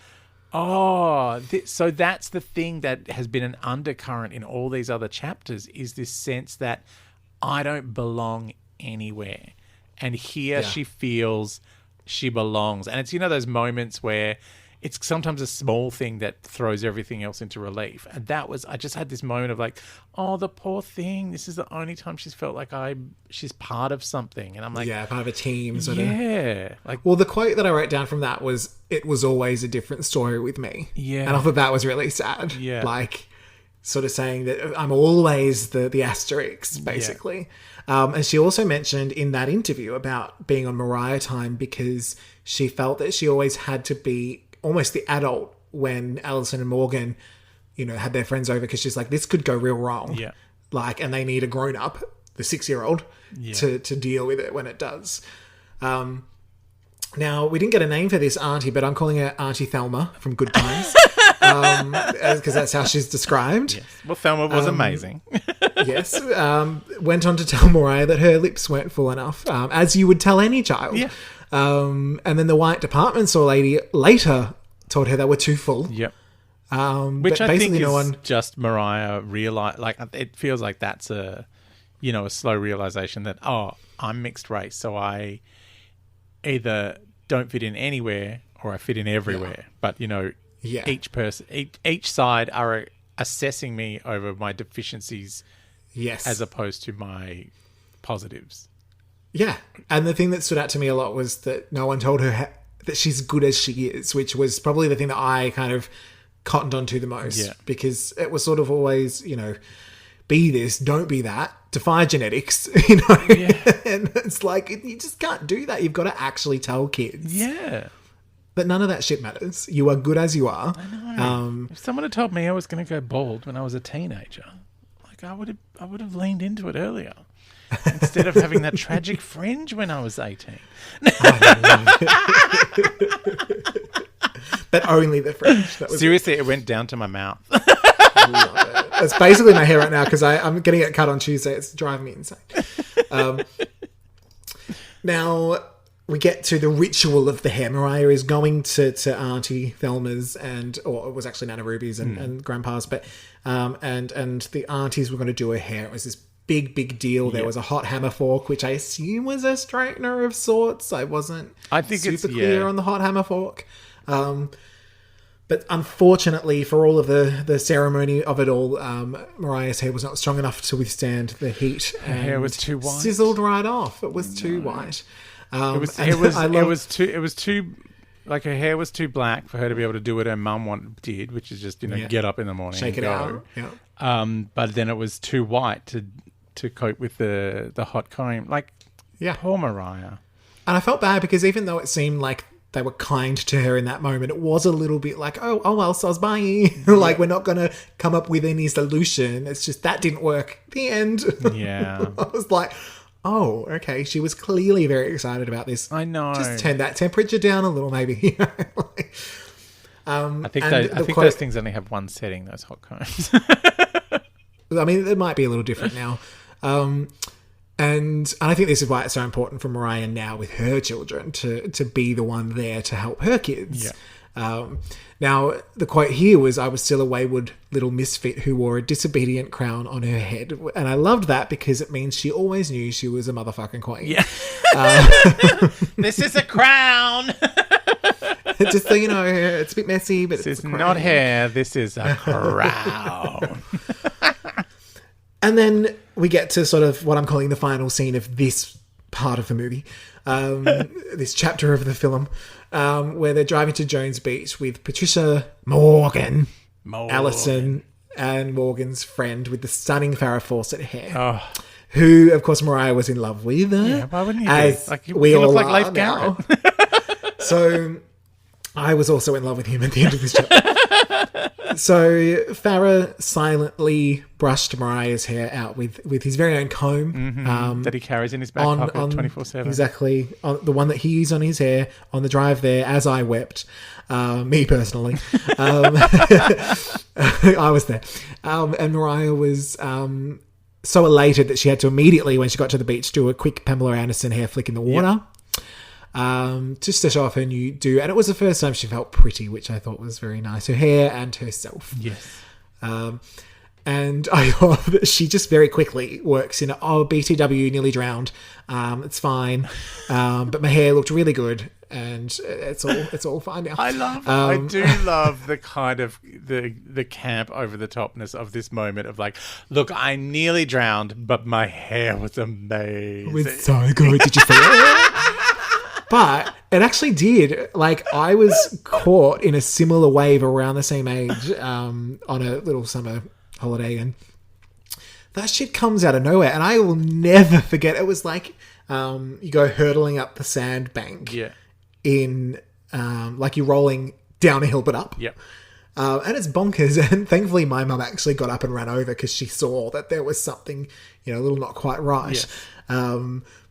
[SPEAKER 3] so that's the thing that has been an undercurrent in all these other chapters, is this sense that I don't belong anywhere. And here she feels she belongs. And it's, those moments where it's sometimes a small thing that throws everything else into relief. And I just had this moment of like, oh, the poor thing. This is the only time she's felt like she's part of something. And I'm like,
[SPEAKER 4] part of a team. Sort
[SPEAKER 3] of.
[SPEAKER 4] Well, the quote that I wrote down from that was, it was always a different story with me.
[SPEAKER 3] Yeah.
[SPEAKER 4] And I thought that was really sad.
[SPEAKER 3] Yeah.
[SPEAKER 4] Like sort of saying that I'm always the asterisk, basically. Yeah. And she also mentioned in that interview about being on Mariah time because she felt that she always had to be almost the adult when Alison and Morgan, had their friends over, because she's like, this could go real wrong.
[SPEAKER 3] Yeah.
[SPEAKER 4] Like, and they need a grown-up, the 6-year-old, to deal with it when it does. Now, we didn't get a name for this auntie, but I'm calling her Auntie Thelma from Good Times. Because that's how she's described.
[SPEAKER 3] Yes. Well, Thelma was amazing.
[SPEAKER 4] Yes. Went on to tell Mariah that her lips weren't full enough, as you would tell any child. Yeah. And then the white department store lady later told her they were too full.
[SPEAKER 3] Yep.
[SPEAKER 4] Which I think is
[SPEAKER 3] just Mariah realize. Like, it feels like that's a slow realization that, I'm mixed race, so I either don't fit in anywhere or I fit in everywhere. But each person, each side are assessing me over my deficiencies, as opposed to my positives.
[SPEAKER 4] Yeah, and the thing that stood out to me a lot was that no one told her that she's good as she is, which was probably the thing that I kind of cottoned onto the most, because it was sort of always, be this, don't be that, defy genetics, and it's like, you just can't do that. You've got to actually tell kids.
[SPEAKER 3] Yeah.
[SPEAKER 4] But none of that shit matters. You are good as you are.
[SPEAKER 3] I know. If someone had told me I was going to go bald when I was a teenager, like I would have leaned into it earlier. Instead of having that tragic fringe when I was 18.
[SPEAKER 4] But only the fringe.
[SPEAKER 3] Seriously, it went down to my mouth.
[SPEAKER 4] That's basically my hair right now because I'm getting it cut on Tuesday. It's driving me insane. Now we get to the ritual of the hair. Mariah is going to Auntie Thelma's or it was actually Nana Ruby's and Grandpa's, but and the aunties were going to do her hair. It was this big deal. There was a hot hammer fork, which I assume was a straightener of sorts. I wasn't super clear on the hot hammer fork. But unfortunately, for all of the ceremony of it all, Mariah's hair was not strong enough to withstand the heat.
[SPEAKER 3] Her hair was too white.
[SPEAKER 4] Sizzled right off. It was too white.
[SPEAKER 3] It was too. Like, her hair was too black for her to be able to do what her mum did, which is just get up in the morning,
[SPEAKER 4] shake
[SPEAKER 3] and
[SPEAKER 4] it
[SPEAKER 3] go.
[SPEAKER 4] out. Yeah.
[SPEAKER 3] But then it was too white to cope with the hot comb. Like, poor Mariah.
[SPEAKER 4] And I felt bad because even though it seemed like they were kind to her in that moment, it was a little bit like, oh well, so's bye. Like, we're not going to come up with any solution. It's just that didn't work. The end.
[SPEAKER 3] Yeah.
[SPEAKER 4] I was like, oh, okay. She was clearly very excited about this.
[SPEAKER 3] I know.
[SPEAKER 4] Just turn that temperature down a little, maybe.
[SPEAKER 3] I think those things only have one setting, those hot combs.
[SPEAKER 4] I mean, it might be a little different now. And I think this is why it's so important for Mariah now with her children to be the one there to help her kids. Now, the quote here was, "I was still a wayward little misfit who wore a disobedient crown on her head." And I loved that because it means she always knew she was a motherfucking queen.
[SPEAKER 3] Yeah. This is a crown.
[SPEAKER 4] Just so you know, it's a bit messy, but
[SPEAKER 3] This
[SPEAKER 4] it's
[SPEAKER 3] is
[SPEAKER 4] a crown.
[SPEAKER 3] not hair. This is a crown.
[SPEAKER 4] And then we get to sort of what I'm calling the final scene of this part of the movie, this chapter of the film, where they're driving to Jones Beach with Patricia, Morgan, Alison, and Morgan's friend with the stunning Farrah Fawcett hair, who, of course, Mariah was in love with.
[SPEAKER 3] Yeah, why wouldn't you
[SPEAKER 4] as
[SPEAKER 3] be? Like,
[SPEAKER 4] we
[SPEAKER 3] you
[SPEAKER 4] all
[SPEAKER 3] look like
[SPEAKER 4] are
[SPEAKER 3] Leif
[SPEAKER 4] now.
[SPEAKER 3] Garrett.
[SPEAKER 4] So I was also in love with him at the end of this chapter. So Farrah silently brushed Mariah's hair out with his very own comb
[SPEAKER 3] That he carries in his back pocket 24/7.
[SPEAKER 4] Exactly, on the one that he used on his hair on the drive there. As I wept, me personally, I was there, and Mariah was so elated that she had to immediately, when she got to the beach, do a quick Pamela Anderson hair flick in the water. Just to show off her new do. And it was the first time she felt pretty, which I thought was very nice. Her hair and herself.
[SPEAKER 3] Yes.
[SPEAKER 4] And I love that she just very quickly works in, BTW, nearly drowned. It's fine. But my hair looked really good. And it's all fine now.
[SPEAKER 3] I do love the kind of the camp over the topness of this moment of like, look, I nearly drowned, but my hair was amazing.
[SPEAKER 4] It was so good. Did you feel it? But it actually did. Like, I was caught in a similar wave around the same age on a little summer holiday, and that shit comes out of nowhere. And I will never forget. It was like you go hurtling up the sandbank in like you're rolling down a hill but up.
[SPEAKER 3] Yep.
[SPEAKER 4] And it's bonkers. And thankfully my mum actually got up and ran over because she saw that there was something, a little not quite right.
[SPEAKER 3] Yes.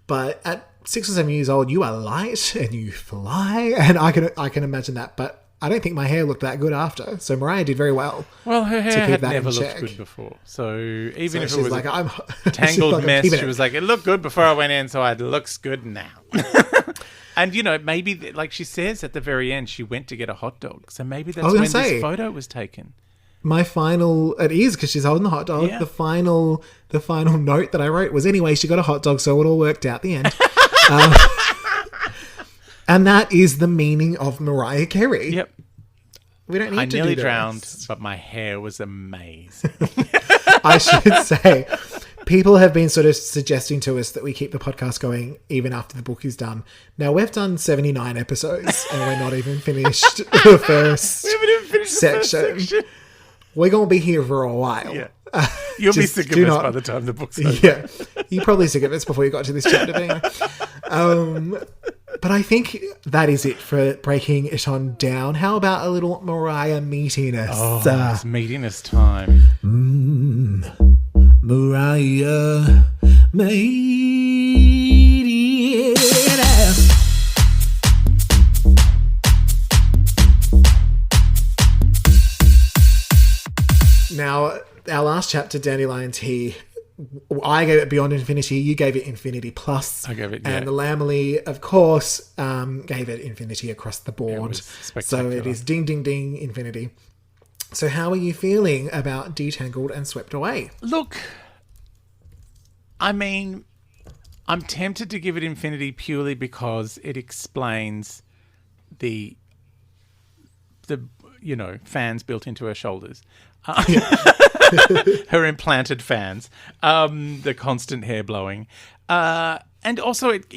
[SPEAKER 4] But at 6 or 7 years old, you are light and you fly, and I can imagine that. But I don't think my hair looked that good after. So Mariah did very well.
[SPEAKER 3] Well, her hair had never
[SPEAKER 4] in
[SPEAKER 3] looked
[SPEAKER 4] check.
[SPEAKER 3] good before. So even if
[SPEAKER 4] she's
[SPEAKER 3] it was
[SPEAKER 4] like,
[SPEAKER 3] a
[SPEAKER 4] I'm
[SPEAKER 3] tangled
[SPEAKER 4] like,
[SPEAKER 3] mess,
[SPEAKER 4] keeping
[SPEAKER 3] she
[SPEAKER 4] it.
[SPEAKER 3] was like, it looked good before I went in, so it looks good now. And maybe like she says at the very end, she went to get a hot dog. So maybe that's when this photo was taken.
[SPEAKER 4] My final, it is because she's holding the hot dog.
[SPEAKER 3] Yeah.
[SPEAKER 4] The final note that I wrote was, anyway, she got a hot dog, so it all worked out at the end. And that is the meaning of Mariah Carey.
[SPEAKER 3] Yep.
[SPEAKER 4] We don't need
[SPEAKER 3] I
[SPEAKER 4] to
[SPEAKER 3] nearly
[SPEAKER 4] do
[SPEAKER 3] drowned,
[SPEAKER 4] this.
[SPEAKER 3] but my hair was amazing.
[SPEAKER 4] I should say, people have been sort of suggesting to us that we keep the podcast going even after the book is done. Now, we've done 79 episodes and we're not even finished the first section. We're going to be here for a while.
[SPEAKER 3] Yeah. You'll be
[SPEAKER 4] Just
[SPEAKER 3] sick of
[SPEAKER 4] do
[SPEAKER 3] us
[SPEAKER 4] not-
[SPEAKER 3] by the time the book's over.
[SPEAKER 4] Yeah. You're probably sick of us before you got to this chapter. But anyway. But I think that is it for breaking it on down. How about a little Mariah meatiness?
[SPEAKER 3] Oh, it's meatiness time.
[SPEAKER 4] Mariah meatiness. Now, our last chapter, Dandelion Tea, I gave it Beyond Infinity. You gave it Infinity Plus.
[SPEAKER 3] I gave it,
[SPEAKER 4] And the Lamely, of course, gave it Infinity across the board.
[SPEAKER 3] was
[SPEAKER 4] So
[SPEAKER 3] spectacular.
[SPEAKER 4] it is ding, ding, ding, Infinity. So how are you feeling about Detangled and Swept Away?
[SPEAKER 3] Look, I mean, I'm tempted to give it Infinity purely because it explains the fans built into her shoulders. Her implanted fans, the constant hair blowing, and also it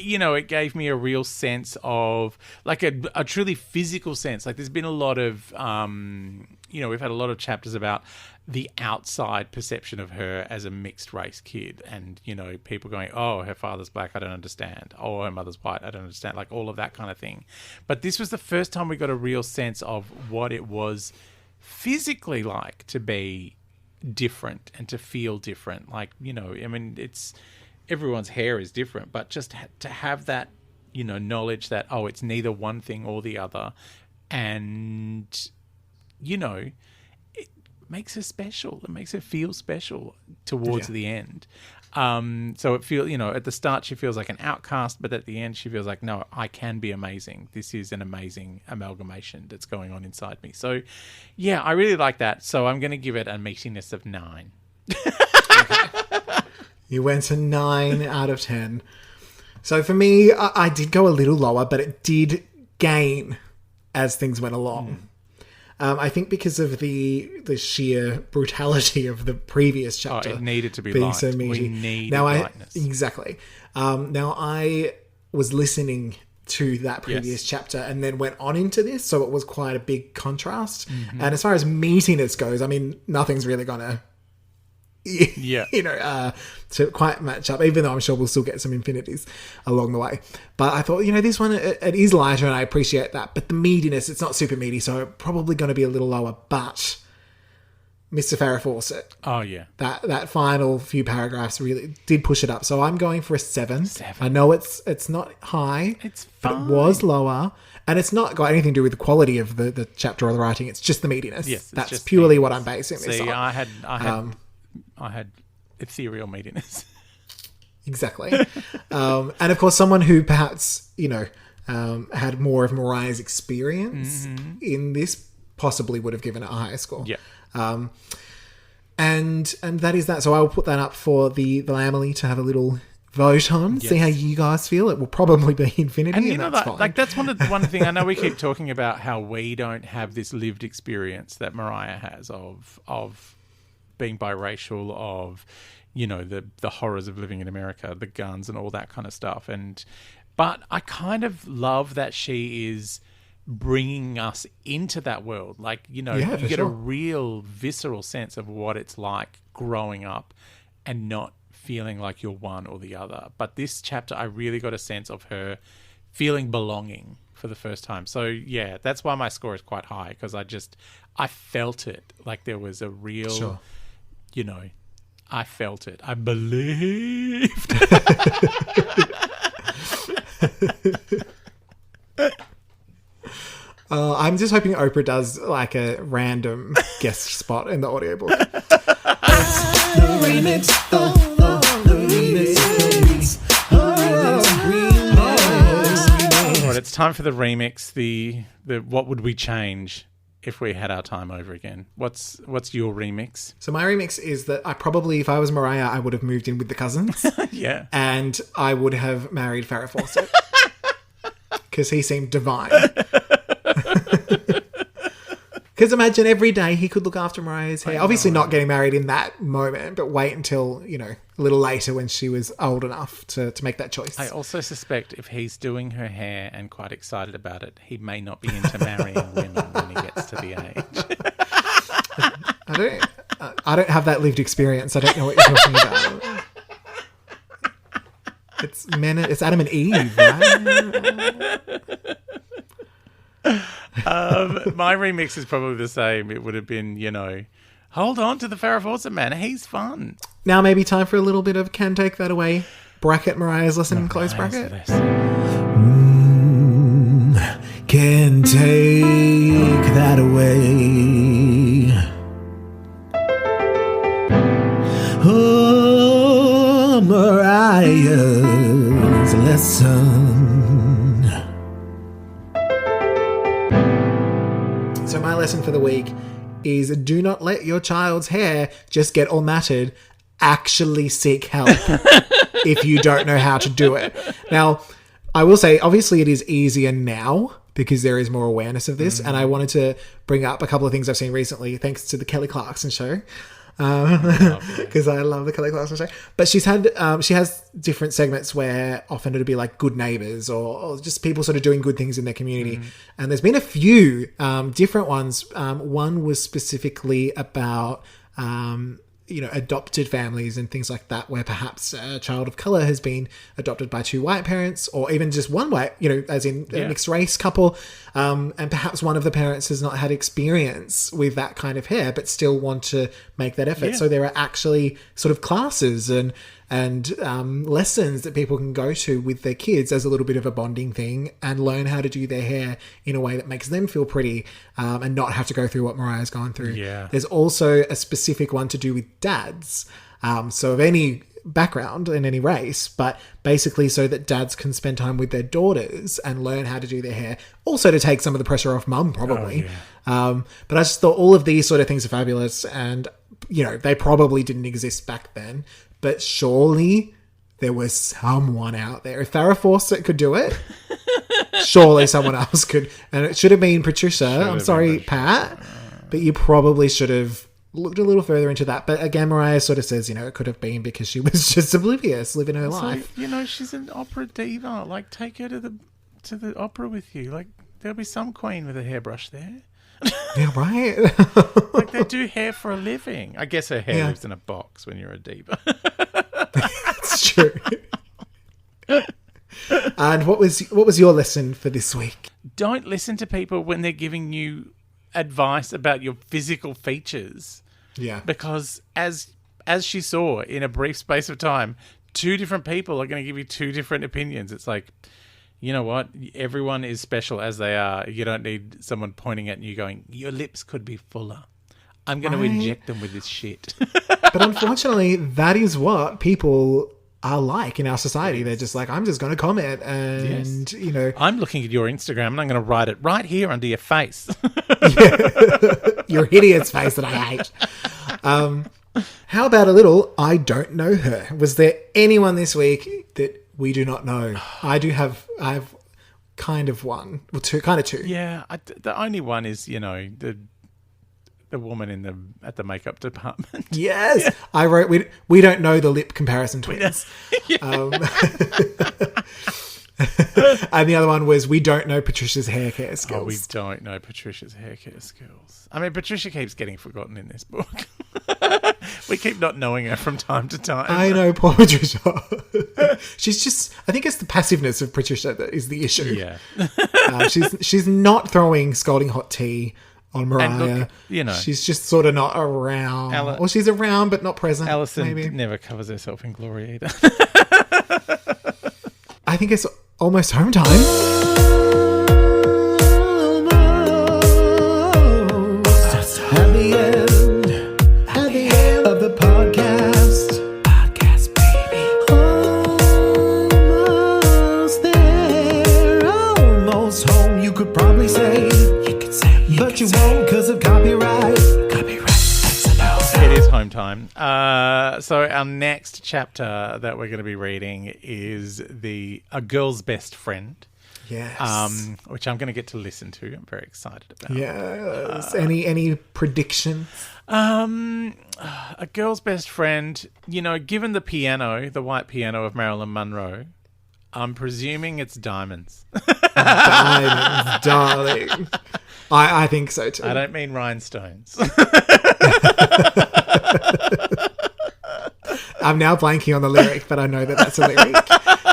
[SPEAKER 3] gave me a real sense of like a truly physical sense. Like there's been a lot of we've had a lot of chapters about the outside perception of her as a mixed race kid, and people going, oh, her father's black, I don't understand, oh, her mother's white, I don't understand, like all of that kind of thing. But this was the first time we got a real sense of what it was physically like to be different and to feel different. Like, I mean, it's everyone's hair is different, but just to have that, knowledge that, oh, it's neither one thing or the other. And, makes her special. It makes her feel special towards the end. So it feels, at the start she feels like an outcast, but at the end she feels like, no, I can be amazing. This is an amazing amalgamation that's going on inside me. So, yeah, I really like that. So I'm going to give it a meatiness of 9.
[SPEAKER 4] You went a 9 out of 10. So for me, I did go a little lower, but it did gain as things went along. I think because of the sheer brutality of the previous chapter.
[SPEAKER 3] It needed to be
[SPEAKER 4] being
[SPEAKER 3] light.
[SPEAKER 4] so meaty.
[SPEAKER 3] We need lightness.
[SPEAKER 4] Exactly. Now I was listening to that previous chapter and then went on into this, so it was quite a big contrast.
[SPEAKER 3] Mm-hmm.
[SPEAKER 4] And as far as meatiness goes, I mean, nothing's really gonna to quite match up, even though I'm sure we'll still get some infinities along the way. But I thought, this one, it is lighter and I appreciate that. But the meatiness, it's not super meaty, so probably going to be a little lower. But Mr. Farrah Fawcett.
[SPEAKER 3] Oh, yeah.
[SPEAKER 4] That final few paragraphs really did push it up. So I'm going for a 7. I know it's not high.
[SPEAKER 3] It's
[SPEAKER 4] But
[SPEAKER 3] fine.
[SPEAKER 4] it was lower. And it's not got anything to do with the quality of the chapter or the writing. It's just the meatiness.
[SPEAKER 3] Yes,
[SPEAKER 4] that's
[SPEAKER 3] just
[SPEAKER 4] purely
[SPEAKER 3] meatiness.
[SPEAKER 4] what I'm basing this on.
[SPEAKER 3] I had ethereal meatiness.
[SPEAKER 4] Exactly. And of course, someone who perhaps, had more of Mariah's experience in this possibly would have given it a higher score.
[SPEAKER 3] Yeah.
[SPEAKER 4] And that is that. So I will put that up for the Lamely to have a little vote on, see how you guys feel. It will probably be infinity, and that's fine.
[SPEAKER 3] Like that's one thing. I know we keep talking about how we don't have this lived experience that Mariah has of being biracial, of the horrors of living in America, the guns and all that kind of stuff. But I kind of love that she is bringing us into that world. Like, you get a real visceral sense of what it's like growing up and not feeling like you're one or the other. But this chapter, I really got a sense of her feeling belonging for the first time. So, yeah, that's why my score is quite high, because I felt it. Like there was a real... I felt it. I believed.
[SPEAKER 4] I'm just hoping Oprah does like a random guest spot in the audiobook.
[SPEAKER 3] All right, it's time for the remix. The what would we change if we had our time over again? What's your remix?
[SPEAKER 4] So my remix is that I probably, if I was Mariah, I would have moved in with the cousins.
[SPEAKER 3] Yeah.
[SPEAKER 4] And I would have married Farrah Fawcett. Because he seemed divine. Because imagine every day he could look after Mariah's hair. Obviously not getting married in that moment, but wait until, a little later when she was old enough to make that choice.
[SPEAKER 3] I also suspect if he's doing her hair and quite excited about it, he may not be into marrying women when he gets to the age.
[SPEAKER 4] I don't have that lived experience. I don't know what you're talking about. It's Adam and Eve, right?
[SPEAKER 3] My remix is probably the same. It would have been, hold on to the Farrah Fawcett man. He's fun.
[SPEAKER 4] Now maybe time for a little bit of Can Take That Away. Bracket Mariah's lesson, close bracket. Can take that away. Oh, Mariah's lesson. So my lesson for the week is do not let your child's hair just get all matted. Actually seek help if you don't know how to do it. Now, I will say, obviously it is easier now because there is more awareness of this. And I wanted to bring up a couple of things I've seen recently, thanks to the Kelly Clarkson show. Because I love the Kelly Clarkson show. But she has different segments where often it'll be like good neighbors or just people sort of doing good things in their community. And there's been a few different ones. One was specifically about adopted families and things like that, where perhaps a child of color has been adopted by two white parents, or even just one white, as in a mixed race couple. And perhaps one of the parents has not had experience with that kind of hair, but still want to make that effort. Yeah. So there are actually sort of classes and and lessons that people can go to with their kids as a little bit of a bonding thing and learn how to do their hair in a way that makes them feel pretty and not have to go through what Mariah's gone through.
[SPEAKER 3] Yeah.
[SPEAKER 4] There's also a specific one to do with dads. So of any background in any race, but basically so that dads can spend time with their daughters and learn how to do their hair. Also to take some of the pressure off mum, probably. But I just thought all of these sort of things are fabulous, and, you know, they probably didn't exist back then, but surely there was someone out there. If Farrah Fawcett could do it, surely someone else could. And it should have been Patricia. I'm sorry, Pat, but you probably should have looked a little further into that. But again, Mariah sort of says, you know, it could have been because she was just oblivious, living her life.
[SPEAKER 3] You know, she's an opera diva. Like, take her to the opera with you. Like, there'll be some queen with a hairbrush there.
[SPEAKER 4] Yeah, right.
[SPEAKER 3] Like, they do hair for a living. I guess her hair lives in a box when you're a diva.
[SPEAKER 4] That's true. And what was your lesson for this week?
[SPEAKER 3] Don't listen to people when they're giving you advice about your physical features.
[SPEAKER 4] Yeah.
[SPEAKER 3] Because as she saw in a brief space of time, two different people are going to give you two different opinions. It's like, you know what? Everyone is special as they are. You don't need someone pointing at you going, your lips could be fuller. I'm going to inject them with this shit.
[SPEAKER 4] But unfortunately, that is what people are like in our society. They're just like, I'm just going to comment and, you know.
[SPEAKER 3] I'm looking at your Instagram and I'm going to write it right here under your face.
[SPEAKER 4] Your hideous face that I hate. How about a little I don't know her? Was there anyone this week that we do not know? I have kind of one. Well, two.
[SPEAKER 3] Yeah, the only one is, you know, the woman at the makeup department.
[SPEAKER 4] Yes. Yeah. I wrote, we don't know the lip comparison twins. And the other one was, we don't know Patricia's hair care skills.
[SPEAKER 3] Oh, we don't know Patricia's hair care skills. I mean, Patricia keeps getting forgotten in this book. We keep not knowing her from time to time.
[SPEAKER 4] I know, poor Patricia. She's just, I think it's the passiveness of Patricia that is the issue.
[SPEAKER 3] Yeah.
[SPEAKER 4] She's not throwing scalding hot tea on Mariah.
[SPEAKER 3] And look, you know,
[SPEAKER 4] she's just sort of not around. Or she's around but not present.
[SPEAKER 3] Alison
[SPEAKER 4] maybe.
[SPEAKER 3] Never covers herself in glory either.
[SPEAKER 4] I think it's almost home time. At the end of the podcast. Podcast, baby. Almost there. Almost home, you could probably say. But you won't because of copyright. It
[SPEAKER 3] is home time. So our next chapter that we're going to be reading is A Girl's Best Friend.
[SPEAKER 4] Yes.
[SPEAKER 3] Which I'm going to get to listen to. I'm very excited about.
[SPEAKER 4] Yes. Any predictions?
[SPEAKER 3] A Girl's Best Friend, you know, given the piano, the white piano of Marilyn Monroe, I'm presuming it's diamonds.
[SPEAKER 4] Diamonds, darling. I think so too.
[SPEAKER 3] I don't mean rhinestones.
[SPEAKER 4] I'm now blanking on the lyric, but I know that that's a lyric.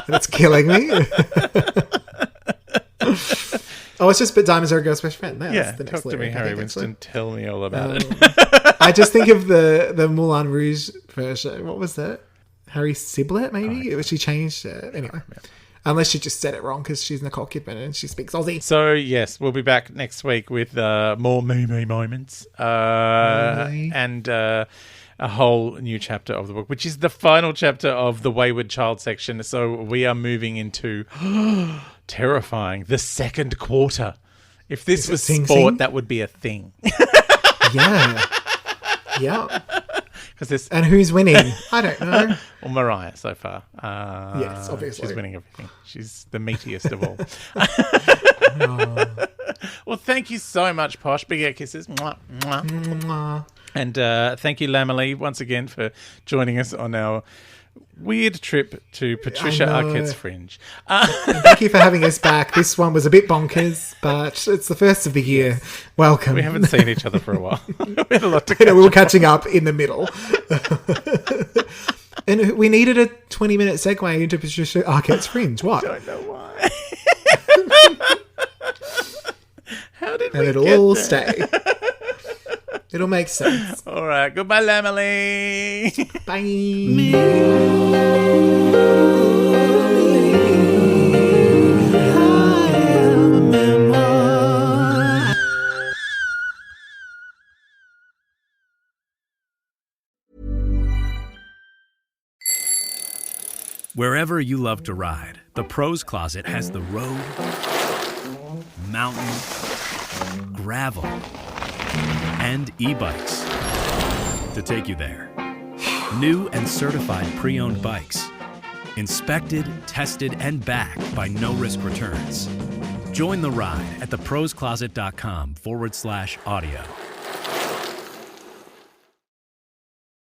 [SPEAKER 4] And it's killing me. Oh, it's just, but diamonds are a girl's best friend. That's the next
[SPEAKER 3] talk to me,
[SPEAKER 4] lyric,
[SPEAKER 3] Harry Winston. Tell me all about it.
[SPEAKER 4] I just think of the Moulin Rouge version. What was that? Harry Siblet, maybe? She changed it. Anyway. Yeah. Unless she just said it wrong because she's Nicole Kidman and she speaks Aussie. So,
[SPEAKER 3] yes, we'll be back next week with more me moments and a whole new chapter of the book, which is the final chapter of the Wayward Child section. So we are moving into terrifying, the second quarter. If this was sport, that would be a thing.
[SPEAKER 4] Yeah. Yeah.
[SPEAKER 3] And
[SPEAKER 4] who's winning? I don't know.
[SPEAKER 3] Well, Mariah so far.
[SPEAKER 4] Yes, obviously.
[SPEAKER 3] She's winning everything. She's the meatiest of all. Well, thank you so much, Posh. Big air kisses. Mwah, mwah. Mwah. And thank you, Lamely, once again for joining us on our weird trip to Patricia Arquette's Fringe.
[SPEAKER 4] Thank you for having us back. This one was a bit bonkers, but it's the first of the year. Welcome.
[SPEAKER 3] We haven't seen each other for a while. We had a lot to catch
[SPEAKER 4] we were catching up in the middle. And we needed a 20-minute segue into Patricia Arquette's Fringe. What?
[SPEAKER 3] I don't know why. How did we
[SPEAKER 4] And it'll
[SPEAKER 3] get
[SPEAKER 4] all
[SPEAKER 3] there?
[SPEAKER 4] stay. It'll make sense.
[SPEAKER 3] All right. Goodbye, Lamely.
[SPEAKER 4] Bye.
[SPEAKER 1] Wherever you love to ride, the Pros Closet has the road, mountain, gravel, and e-bikes to take you there. New and certified pre-owned bikes. Inspected, tested, and backed by no-risk returns. Join the ride at theproscloset.com/audio.